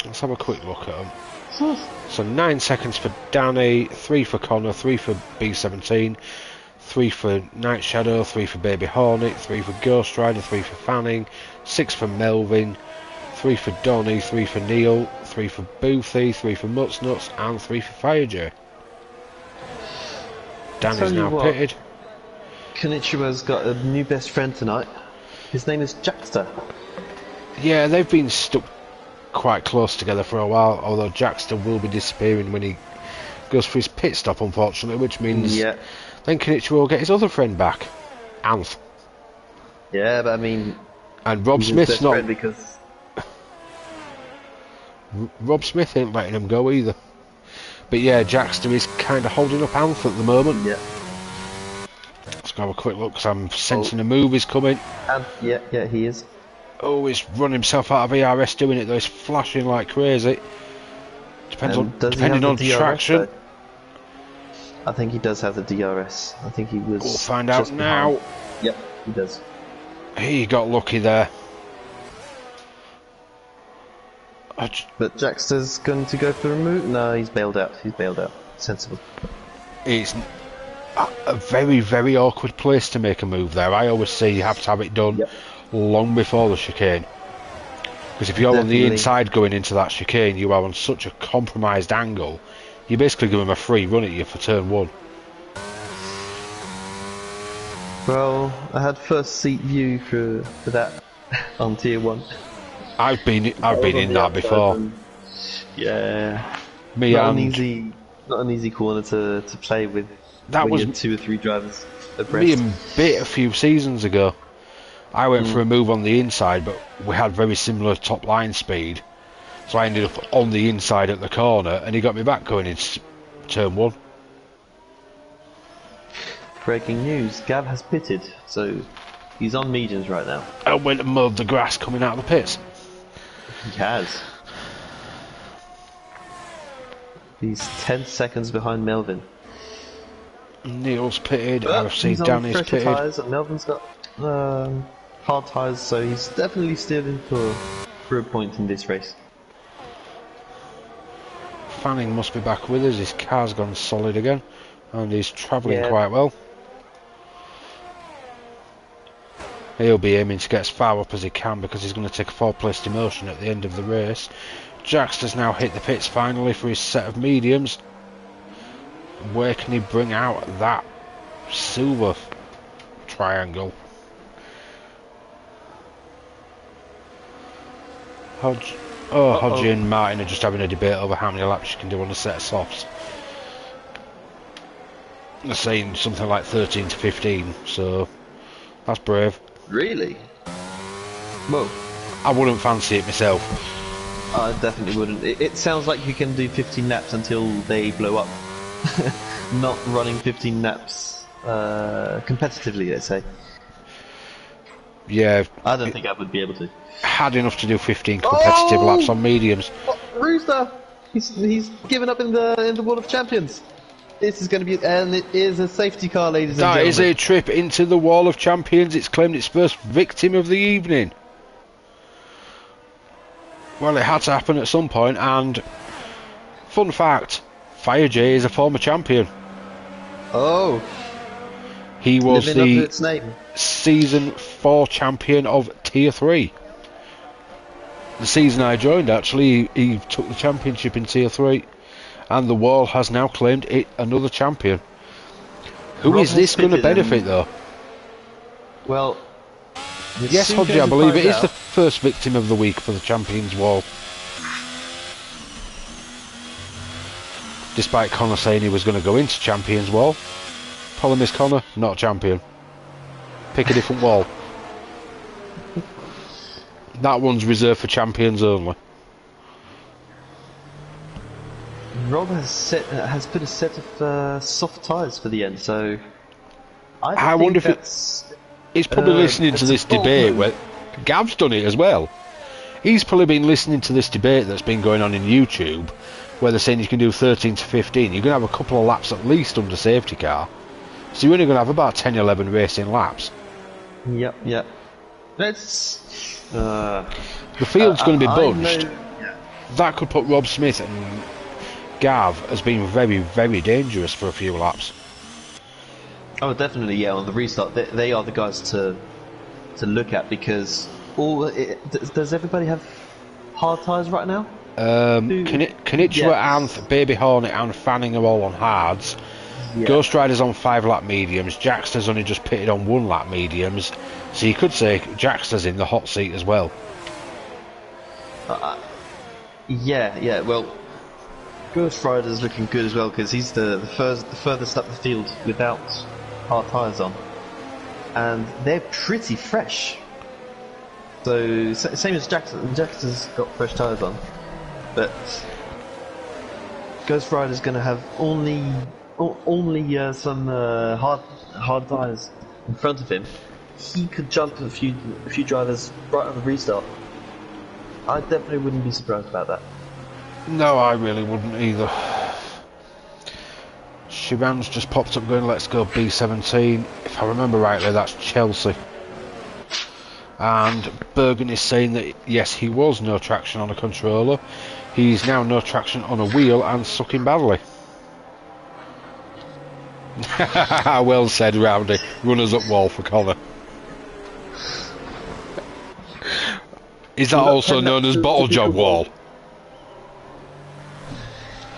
Let's have a quick look at them. So 9 seconds for Danny, 3 for Connor, 3 for B17, 3 for Night Shadow, 3 for Baby Hornet, 3 for Ghost Rider, 3 for Fanning, 6 for Melvin, 3 for Donny, 3 for Neil, 3 for Boothie, 3 for Mutsnuts, and 3 for Firejay. Danny's now pitted. Konnichiwa's got a new best friend tonight. His name is Jackster. Yeah, they've been stuck quite close together for a while, although Jackster will be disappearing when he goes for his pit stop, unfortunately, which means then Konnichiwa will get his other friend back, Anth. Yeah, but I mean... And Rob Smith's not... because... Rob Smith ain't letting him go either. But yeah, Jackster is kind of holding up Anth at the moment. Yeah. Let's go have a quick look, because I'm sensing a move is coming. Yeah, he is. Oh, he's run himself out of ERS doing it though, he's flashing like crazy. Depending on traction. Though? I think he does have the DRS. I think he was... We'll find out now. Behind. Yep, he does. He got lucky there. But Jackster's going to go for the move? No, he's bailed out. He's bailed out. Sensible. It's a very, very awkward place to make a move there. I always say you have to have it done long before the chicane. Because if you're on the inside going into that chicane, you are on such a compromised angle. You basically give him a free run at you for turn 1. Well, I had first seat view for that on tier 1. I've been in that before. Yeah. Not an easy corner to play with. That was 2 or 3 drivers abreast. Me and Bit a few seasons ago. I went for a move on the inside, but we had very similar top line speed, so I ended up on the inside at the corner, and he got me back going in turn 1. Breaking news: Gav has pitted, so he's on mediums right now. I went and mowed the grass coming out of the pits. He has. He's 10 seconds behind Melvin. Neil's pitted. I've seen he's Danny's on pitted. Tires, and Melvin's got hard tyres, so he's definitely still in for a point in this race. Fanning must be back with us. His car's gone solid again, and he's travelling quite well. He'll be aiming to get as far up as he can because he's going to take a 4th-place demotion at the end of the race. Jackster's now hit the pits finally for his set of mediums. Where can he bring out that silver triangle? Hodgie and Martin are just having a debate over how many laps you can do on a set of softs. They're saying something like 13 to 15, so that's brave. Really? Well, I wouldn't fancy it myself. I definitely wouldn't. It sounds like you can do 15 laps until they blow up. Not running 15 laps competitively, let's say. Yeah. I don't think I would be able to. Had enough to do 15 competitive laps on mediums. Rooster! He's given up in the World of Champions. This is going to be, and it is a safety car, ladies and gentlemen. That is a trip into the Wall of Champions. It's claimed its first victim of the evening. Well, it had to happen at some point, and fun fact, Firejay is a former champion. Oh. He was the season 4 champion of Tier 3. The season I joined, actually, he took the championship in Tier 3. And the Wall has now claimed it another champion. Who is this going to benefit, though? Well, yes, Hodgie, I believe it is the first victim of the week for the Champions Wall. Despite Connor saying he was going to go into Champions Wall. Problem is, Connor, not a champion. Pick a different wall. That one's reserved for champions only. Rob has put a set of soft tyres for the end, so I wonder if he's probably listening to this debate where Gav's done it as well. He's probably been listening to this debate that's been going on in YouTube where they're saying you can do 13 to 15. You're going to have a couple of laps at least under safety car, so you're only going to have about 10-11 racing laps. Yep. Let's the field's going to be bunched. That could put Rob Smith and Gav as being very, very dangerous for a few laps. Oh, definitely, yeah. On the restart, they are the guys to look at because does everybody have hard tyres right now? Konichiwa Yes. and Baby Hornet and Fanning are all on hards. Yeah. Ghost Rider's on 5-lap mediums. Jackster's only just pitted on 1-lap mediums. So you could say Jackster's in the hot seat as well. Yeah. Well, Ghost Rider's looking good as well because he's the furthest up the field without hard tyres on, and they're pretty fresh. So same as Jackson. Jackson's got fresh tyres on, but Ghost Rider's going to have only some hard tyres in front of him. He could jump a few drivers right on the restart. I definitely wouldn't be surprised about that. No, I really wouldn't either. Shiban's just popped up going, let's go B17. If I remember rightly, that's Chelsea. And Bergen is saying that yes, he was no traction on a controller. He's now no traction on a wheel and sucking badly. Well said, Roundy. Runners up wall for Connor. Is that also known as bottle job wall?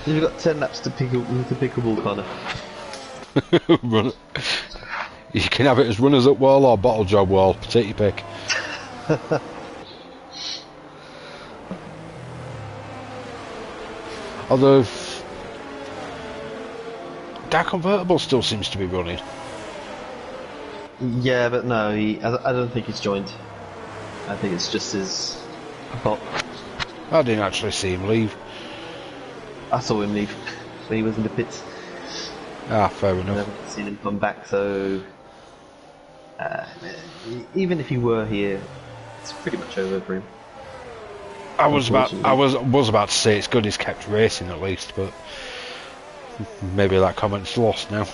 You've got 10 laps to pick a ball, Connor. You can have it as runners up wall or bottle job wall. Take your pick. Although that convertible still seems to be running. Yeah, but no, I don't think he's joined. I think it's just his bot. I didn't actually see him leave. I saw him leave when he was in the pits. Ah, fair enough. I haven't seen him come back, so even if he were here, it's pretty much over for him. I was about to say it's good he's kept racing at least, but maybe that comment's lost now.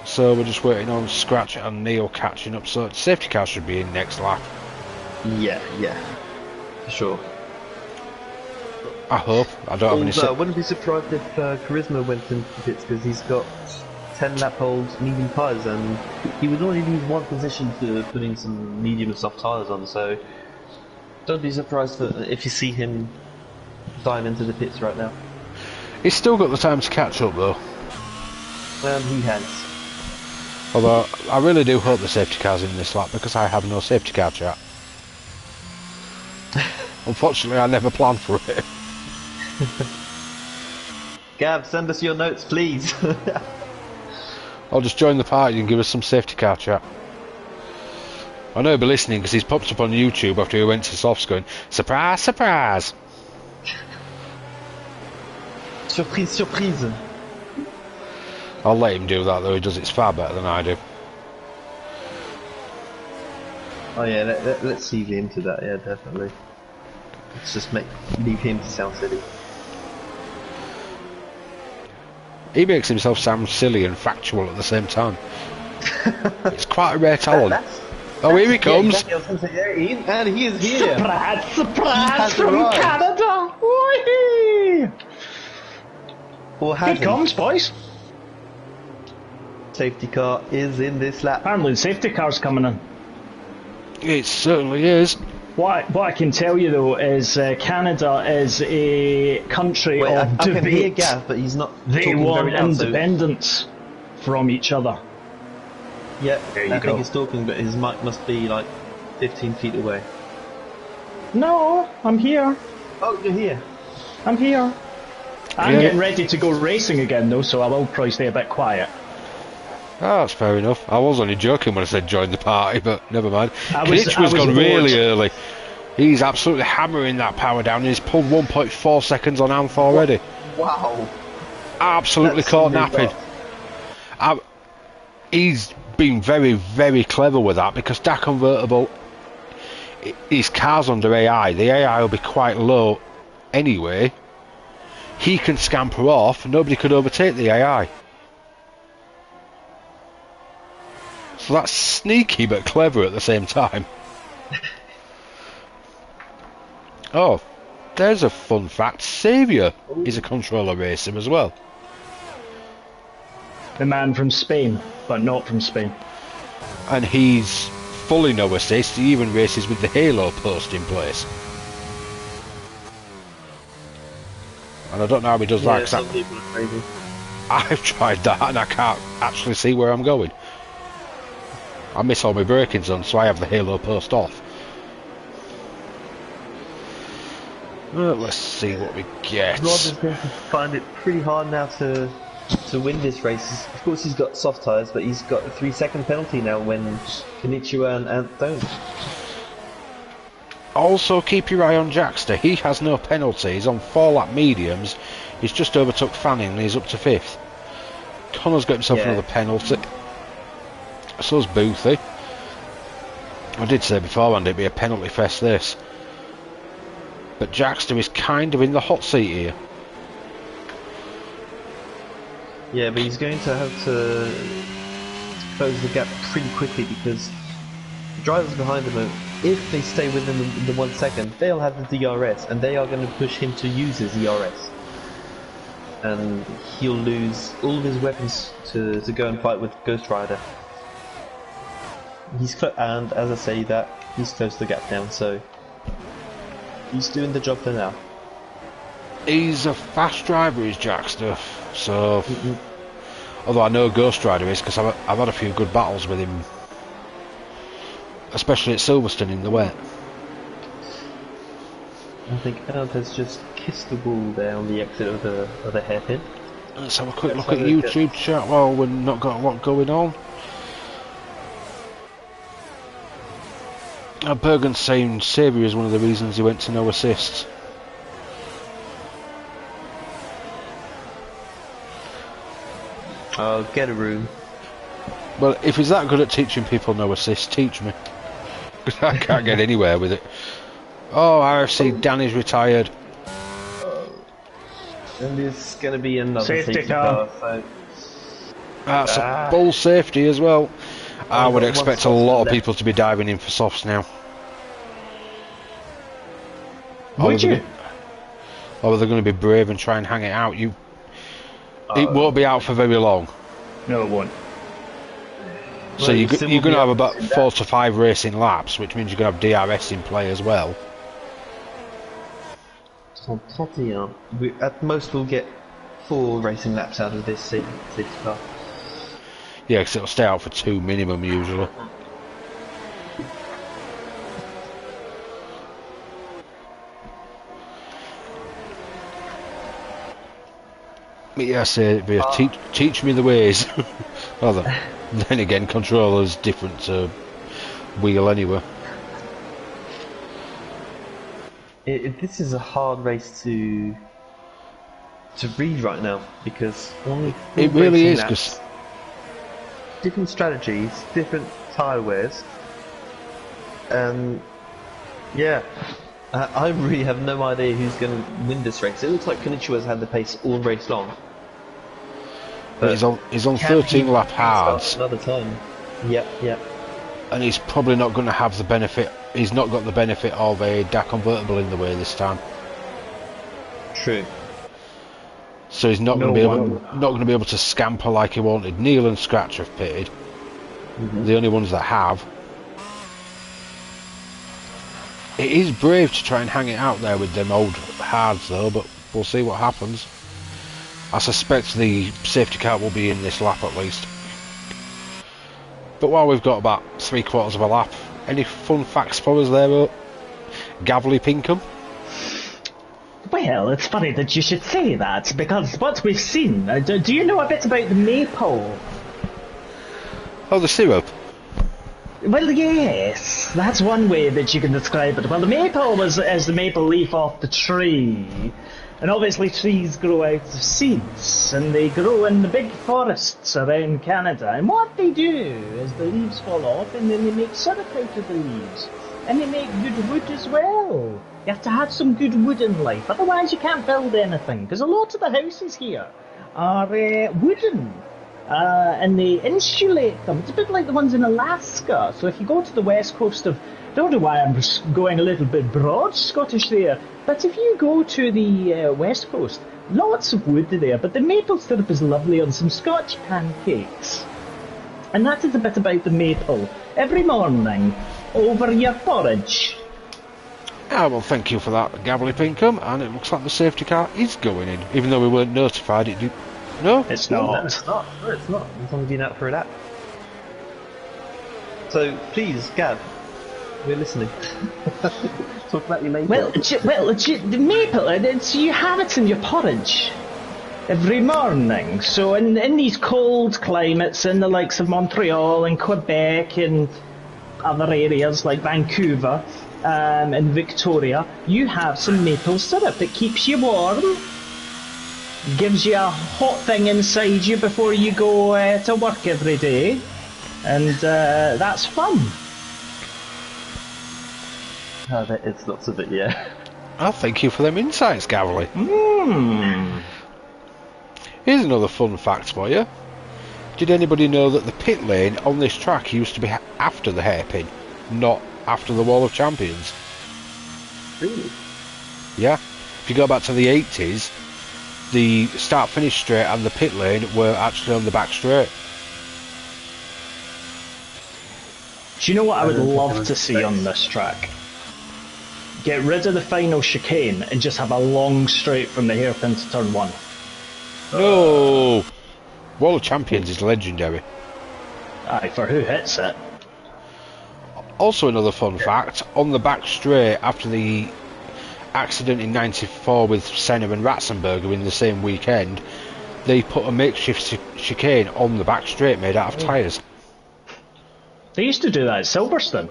So we're just waiting on Scratch and Neil catching up. So safety car should be in next lap. Yeah, for sure. I hope. I don't have any. I wouldn't be surprised if Charisma went into the pits because he's got 10 lap holds medium tyres and he would only need one position to putting some medium and soft tyres on, so don't be surprised if you see him dive into the pits right now. He's still got the time to catch up though. He has. Although I really do hope the safety car's in this lap because I have no safety car chat. Unfortunately I never planned for it. Gav, send us your notes please. I'll just join the party and give us some safety car chat. I know he'll be listening because he's popped up on YouTube after he went to softs going, surprise, surprise! Surprise, surprise! I'll let him do that though, he does it far better than I do. Oh yeah, let's leave him to that, yeah, definitely. Let's just leave him to sound silly. He makes himself sound silly and factual at the same time. It's quite a rare talent. Oh, here he comes! Yeah, exactly. And he is here! Surprise from Canada! Whee! Here comes, boys! Safety car is in this lap. Apparently the safety car's coming in. It certainly is. What I can tell you though is Canada is a country of debate. I can hear Gav, but he's not. They want very loud, independence from each other. Yeah, there you I go. think he's talking, but his mic must be like 15 feet away. No, I'm here. Oh, you're here. I'm here. I'm Yeah. getting ready to go racing again though, so I will probably stay a bit quiet. Oh, that's fair enough. I was only joking when I said join the party, but never mind. I Knichwa's was gone bored. really early. He's absolutely hammering that power down. He's pulled 1.4 seconds on Anth already. Wow. Absolutely That's caught really napping. He's been very, very clever with that because that convertible, his car's under AI. The AI will be quite low anyway. He can scamper off. Nobody could overtake the AI. So that's sneaky but clever at the same time. Oh, there's a fun fact. Saviour is a controller racer as well. The man from Spain, but not from Spain. And he's fully no assist. He even races with the halo post in place. And I don't know how he does that. 'Cause some people are crazy. I've tried that and I can't actually see where I'm going. I miss all my braking zones, so I have the halo post off. Let's see what we get. Rob is going to find it pretty hard now to win this race. Of course, he's got soft tyres, but he's got a 3-second penalty now when Konnichiwa and Ant don't. Also, keep your eye on Jackster. He has no penalty. He's on 4-lap mediums. He's just overtook Fanning and he's up to 5th. Connor's got himself another penalty. So's Boothie. I did say beforehand it'd be a penalty fest this. But Jackster is kind of in the hot seat here. Yeah, but he's going to have to close the gap pretty quickly because the drivers behind him, if they stay within the 1 second, they'll have the DRS and they are going to push him to use his DRS. And he'll lose all of his weapons to go and fight with Ghost Rider. And as I say that, he's closed the gap down, so he's doing the job for now. He's a fast driver, is Jackster. So, although I know Ghost Rider is because I've had a few good battles with him, especially at Silverstone in the wet. I think Ant has just kissed the wall there on the exit of the hairpin. Let's have a quick look at YouTube chat while we've not got a lot going on. Bergen's saying Xavier is one of the reasons he went to no assists. Oh, get a room. Well, if he's that good at teaching people no assists, teach me. Because I can't get anywhere with it. Oh, RFC, Danny's retired. And there's going to be another safety car. So. That's a full safety as well. I would expect a lot of people to be diving in for softs now. Would you? Or they're going to be brave and try and hang it out. It won't be out for very long. No, it won't. So you're going to have about 4 to 5 racing laps, which means you're going to have DRS in play as well. At most we'll get 4 racing laps out of this safety car. Yeah, because it'll stay out for 2 minimum usually. But yeah, I say, teach me the ways. Well, then again, controller's different to wheel anyway. This is a hard race to read right now because only it really is, because different strategies, different tyre wears, and yeah, I really have no idea who's going to win this race. It looks like Konnichiwa's had the pace all race long. But he's on 13 lap hards. Another time. Yep. And he's probably not going to have the benefit. He's not got the benefit of a DAC convertible in the way this time. True. So he's not going to be able to scamper like he wanted. Neil and Scratch have pitted. The only ones that have. It is brave to try and hang it out there with them old hards though, but we'll see what happens. I suspect the safety car will be in this lap at least. But while we've got about 3/4 of a lap, any fun facts for us there, Gavley Pinkham? Well, it's funny that you should say that, because what we've seen... do you know a bit about the maple? Oh, the syrup? Well, yes, that's one way that you can describe it. Well, the maple is the maple leaf off the tree. And obviously trees grow out of seeds, and they grow in the big forests around Canada. And what they do is the leaves fall off, and then they make syrup out of the leaves. And they make good wood as well. You have to have some good wood in life, otherwise you can't build anything. Because a lot of the houses here are wooden. And they insulate them. It's a bit like the ones in Alaska. So if you go to the west coast of... Don't know why I'm going a little bit broad Scottish there, but if you go to the west coast, Lots of wood there, but the maple syrup is lovely on some Scotch pancakes. And that is a bit about the maple. Every morning, over your porridge. Ah, well, thank you for that, Gavelly Pinkham, and it looks like the safety car is going in, even though we weren't notified it did. No? It's No, not. it's not. No, it's not. It's only been out for a lap. So, please, Gav, we're listening. Talk about your maple. The maple, you have it in your porridge every morning. So in these cold climates, in the likes of Montreal and Quebec and other areas like Vancouver and Victoria, you have some maple syrup. It keeps you warm, gives you a hot thing inside you before you go to work every day, and that's fun. Oh, there is lots of it, yeah. Oh, thank you for them insights, Gavelly. Here's another fun fact for you. Did anybody know that the pit lane on this track used to be after the hairpin, not after the Wall of Champions? Really? Yeah. If you go back to the 80s, the start-finish straight and the pit lane were actually on the back straight. Do you know what I would love to see on this track? Get rid of the final chicane and just have a long straight from the hairpin to turn 1. No! Wall of Champions is legendary. Aye, for who hits it. Also another fun fact, on the back straight after the accident in '94 with Senna and Ratzenberger in the same weekend, they put a makeshift chicane on the back straight made out of tyres. They used to do that at Silverstone.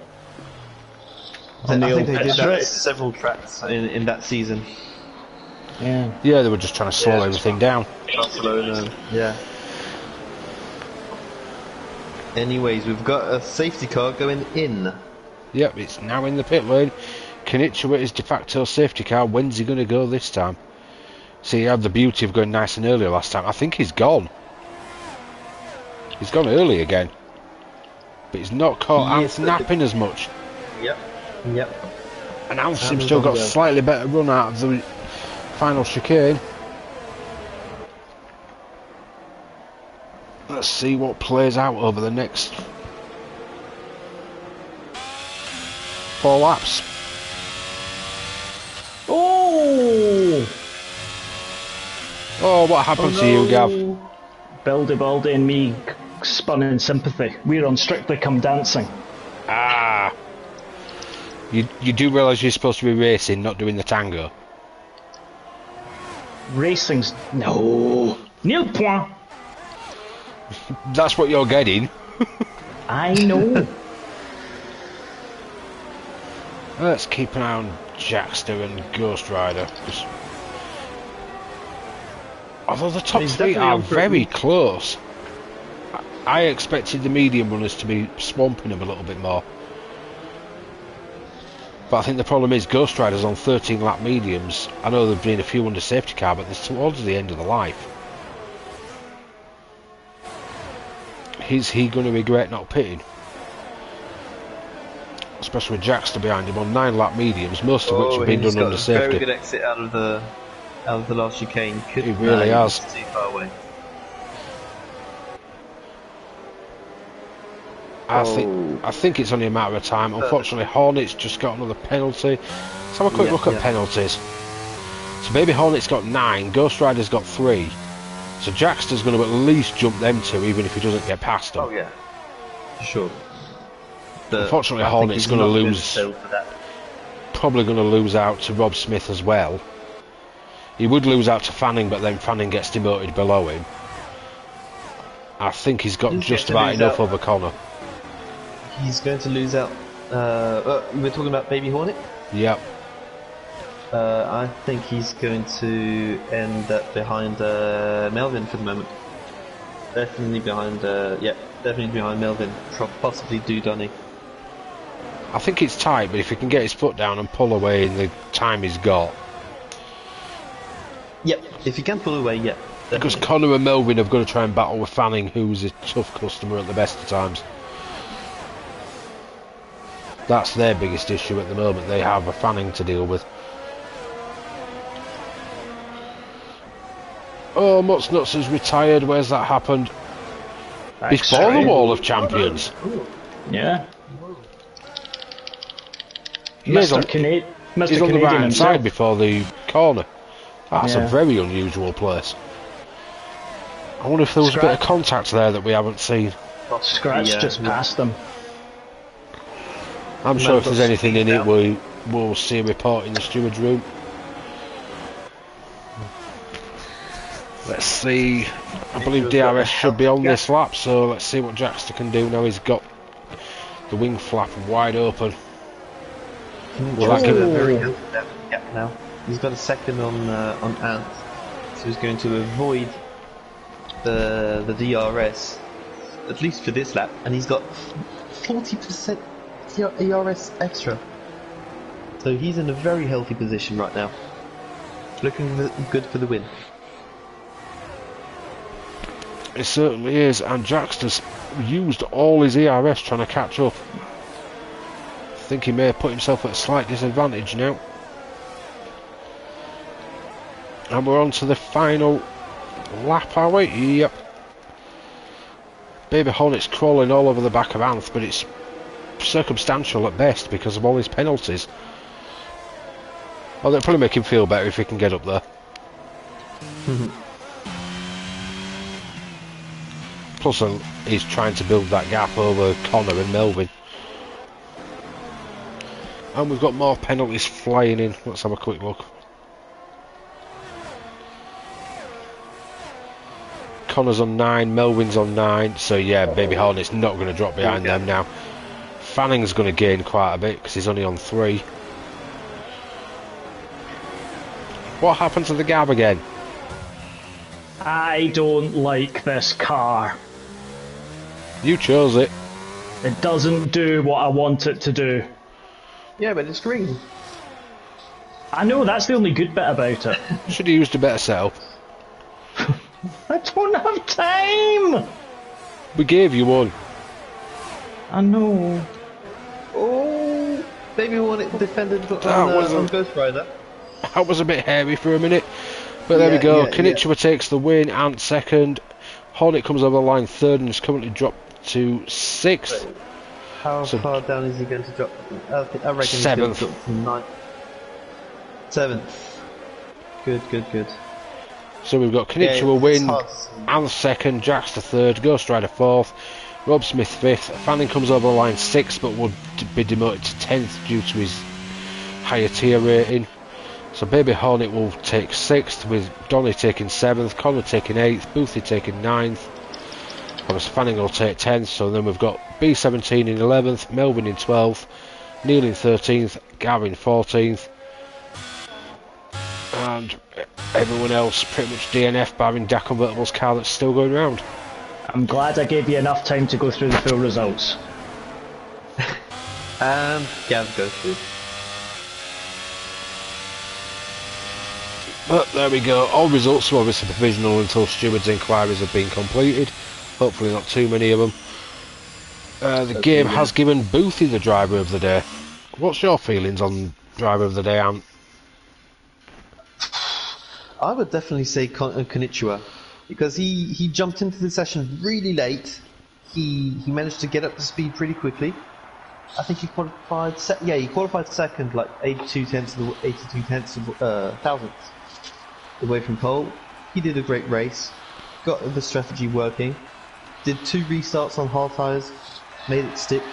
I think they did that straight. several tracks in that season. Yeah. Yeah, they were just trying to slow everything down. Barcelona, yeah. Anyways, we've got a safety car going in. Yep, it's now in the pit lane. Konichiwa is de facto safety car. When's he going to go this time? See, he had the beauty of going nice and early last time. I think he's gone. He's gone early again. But he's not caught Yes, napping as much. Yep. Yep. And Alcim's still got a slightly better run out of the final chicane. Let's see what plays out over the next 4 laps. Oh! Oh, what happened to you, Gav? Baldy and me spun in sympathy. We're on Strictly Come Dancing. Ah! You do realise you're supposed to be racing, not doing the tango? Racing's... No! Nil point! That's what you're getting. I know. Let's keep an eye on Jackster and Ghost Rider. Although the top 3 are very close. I expected the medium runners to be swamping them a little bit more. But I think the problem is Ghost Rider's on 13 lap mediums. I know there've been a few under safety car, but it's towards the end of the life. Is he going to regret not pitting? Especially with Jackster behind him on 9 lap mediums, most of which have been done under safety. Very good exit out of the last chicane. He really has. He's too far away. I think it's only a matter of time. Unfortunately, Hornet's just got another penalty. Let's have a quick look at penalties. So Baby Hornet's got 9, Ghost Rider's got 3. So Jackster's going to at least jump them 2, even if he doesn't get past them. Oh yeah, for sure. Unfortunately, Hornet's going to lose. Probably going to lose out to Rob Smith as well. He would lose out to Fanning, but then Fanning gets demoted below him. I think he's got just about enough over Connor. He's going to lose out. We're talking about Baby Hornet? Yep. I think he's going to end up behind Melvin for the moment. Definitely behind, definitely behind Melvin. Possibly Dudonny. I think it's tight, but if he can get his foot down and pull away in the time he's got. Yep, if he can pull away, yeah. Definitely. Because Connor and Melvin have got to try and battle with Fanning, who's a tough customer at the best of times. That's their biggest issue at the moment. They have a Fanning to deal with. Oh, Mutz Nuts has retired. Where's that happened? Before the Wall of Champions. Yeah. He's on Mr. the Canadian right hand himself. side before the corner. That's a Yeah. very unusual place. I wonder if there was a bit of contact there that we haven't seen. Scratch just passed them. I'm sure if there's anything in it, we'll see a report in the steward's room. Let's see. I believe DRS should be on this lap, so let's see what Jackster can do now. He's got the wing flap wide open. Will that give a very good gap now? He's got a second on Ant, so he's going to avoid the DRS, at least for this lap, and he's got 40% DRS extra. So he's in a very healthy position right now. Looking good for the win. It certainly is, and Jackster's used all his ERS trying to catch up. I think he may have put himself at a slight disadvantage now. And we're on to the final lap, are we? Yep. Baby Hornet's crawling all over the back of Anth, but it's circumstantial at best because of all his penalties. Well, that'll probably make him feel better if he can get up there. Plus, he's trying to build that gap over Connor and Melvin. And we've got more penalties flying in. Let's have a quick look. Connor's on 9, Melvin's on 9. So yeah, Baby Hornet's not going to drop behind them now. Fanning's going to gain quite a bit because he's only on 3. What happened to the gap again? I don't like this car. You chose it. It doesn't do what I want it to do. Yeah, but it's green. I know, that's the only good bit about it. Should have used a better setup. I don't have time! We gave you one. I know. Oh, Baby Hornet defended on Ghost Rider. That was a bit hairy for a minute. But there we go. Konnichiwa takes the win and second. Hornet comes over the line third and is currently dropped to 6th. How far down is he going to drop? I reckon 7th. He's going to drop to 9th. 7th. Good. So we've got Konnichiwa win and second, Jackster third, Ghost Rider 4th, Rob Smith 5th. Fanning comes over the line 6th but would be demoted to 10th due to his higher tier rating. So Baby Hornet will take 6th, with Donny taking 7th, Connor taking 8th, Boothie taking 9th. Obviously Fanning will take 10th, so then we've got B17 in 11th, Melvin in 12th, Neil in 13th, Gavin 14th, and everyone else pretty much DNF barring Dak Convertible's car that's still going round. I'm glad I gave you enough time to go through the full results. And Gav goes through. But there we go, all results are obviously provisional until steward's inquiries have been completed. Hopefully not too many of them. The game has given Boothie the driver of the day. What's your feelings on driver of the day, Ant? I would definitely say Konnichiwa, because he jumped into the session really late. He managed to get up to speed pretty quickly. I think he qualified. He qualified second, like 82 thousandths away from pole. He did a great race, got the strategy working, did 2 restarts on hard tyres, made it stick.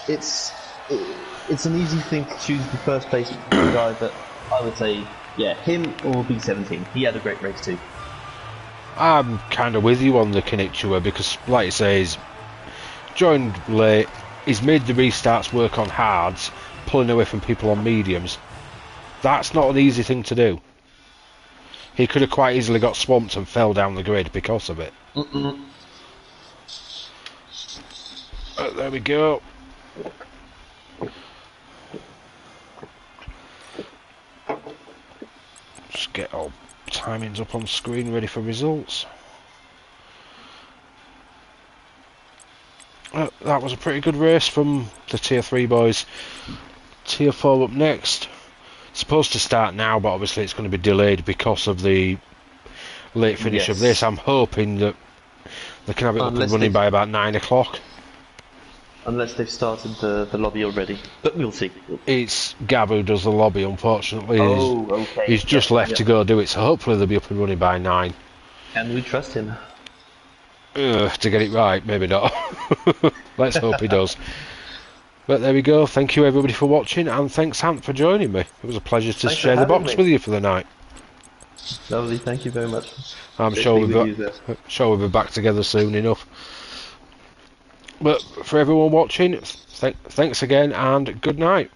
It's an easy thing to choose the first place guy, but I would say, yeah, him or B17. He had a great race too. I'm kind of with you on the Konnichiwa because, like you say, he's joined late. He's made the restarts work on hards, pulling away from people on mediums. That's not an easy thing to do. He could have quite easily got swamped and fell down the grid because of it. There we go. Just get all timings up on screen ready for results. That was a pretty good race from the Tier 3 boys. Tier 4 up next. It's supposed to start now, but obviously it's going to be delayed because of the late finish of Yes. this. I'm hoping that they can have it up and Unless running they've- by about 9 o'clock. Unless they've started the lobby already. But we'll see. It's Gab who does the lobby, unfortunately. Oh, okay. He's just Yeah, left yeah. to go do it, so hopefully they'll be up and running by 9. Can we trust him? To get it right, maybe not. Let's hope he does. But there we go. Thank you everybody for watching, and thanks Ant for joining me. It was a pleasure to Thanks for share the having box me. with you for the night. Lovely, thank you very much. I'm Great sure being we'll with you there. sure we'll be back together soon enough. But for everyone watching, thanks again, and good night.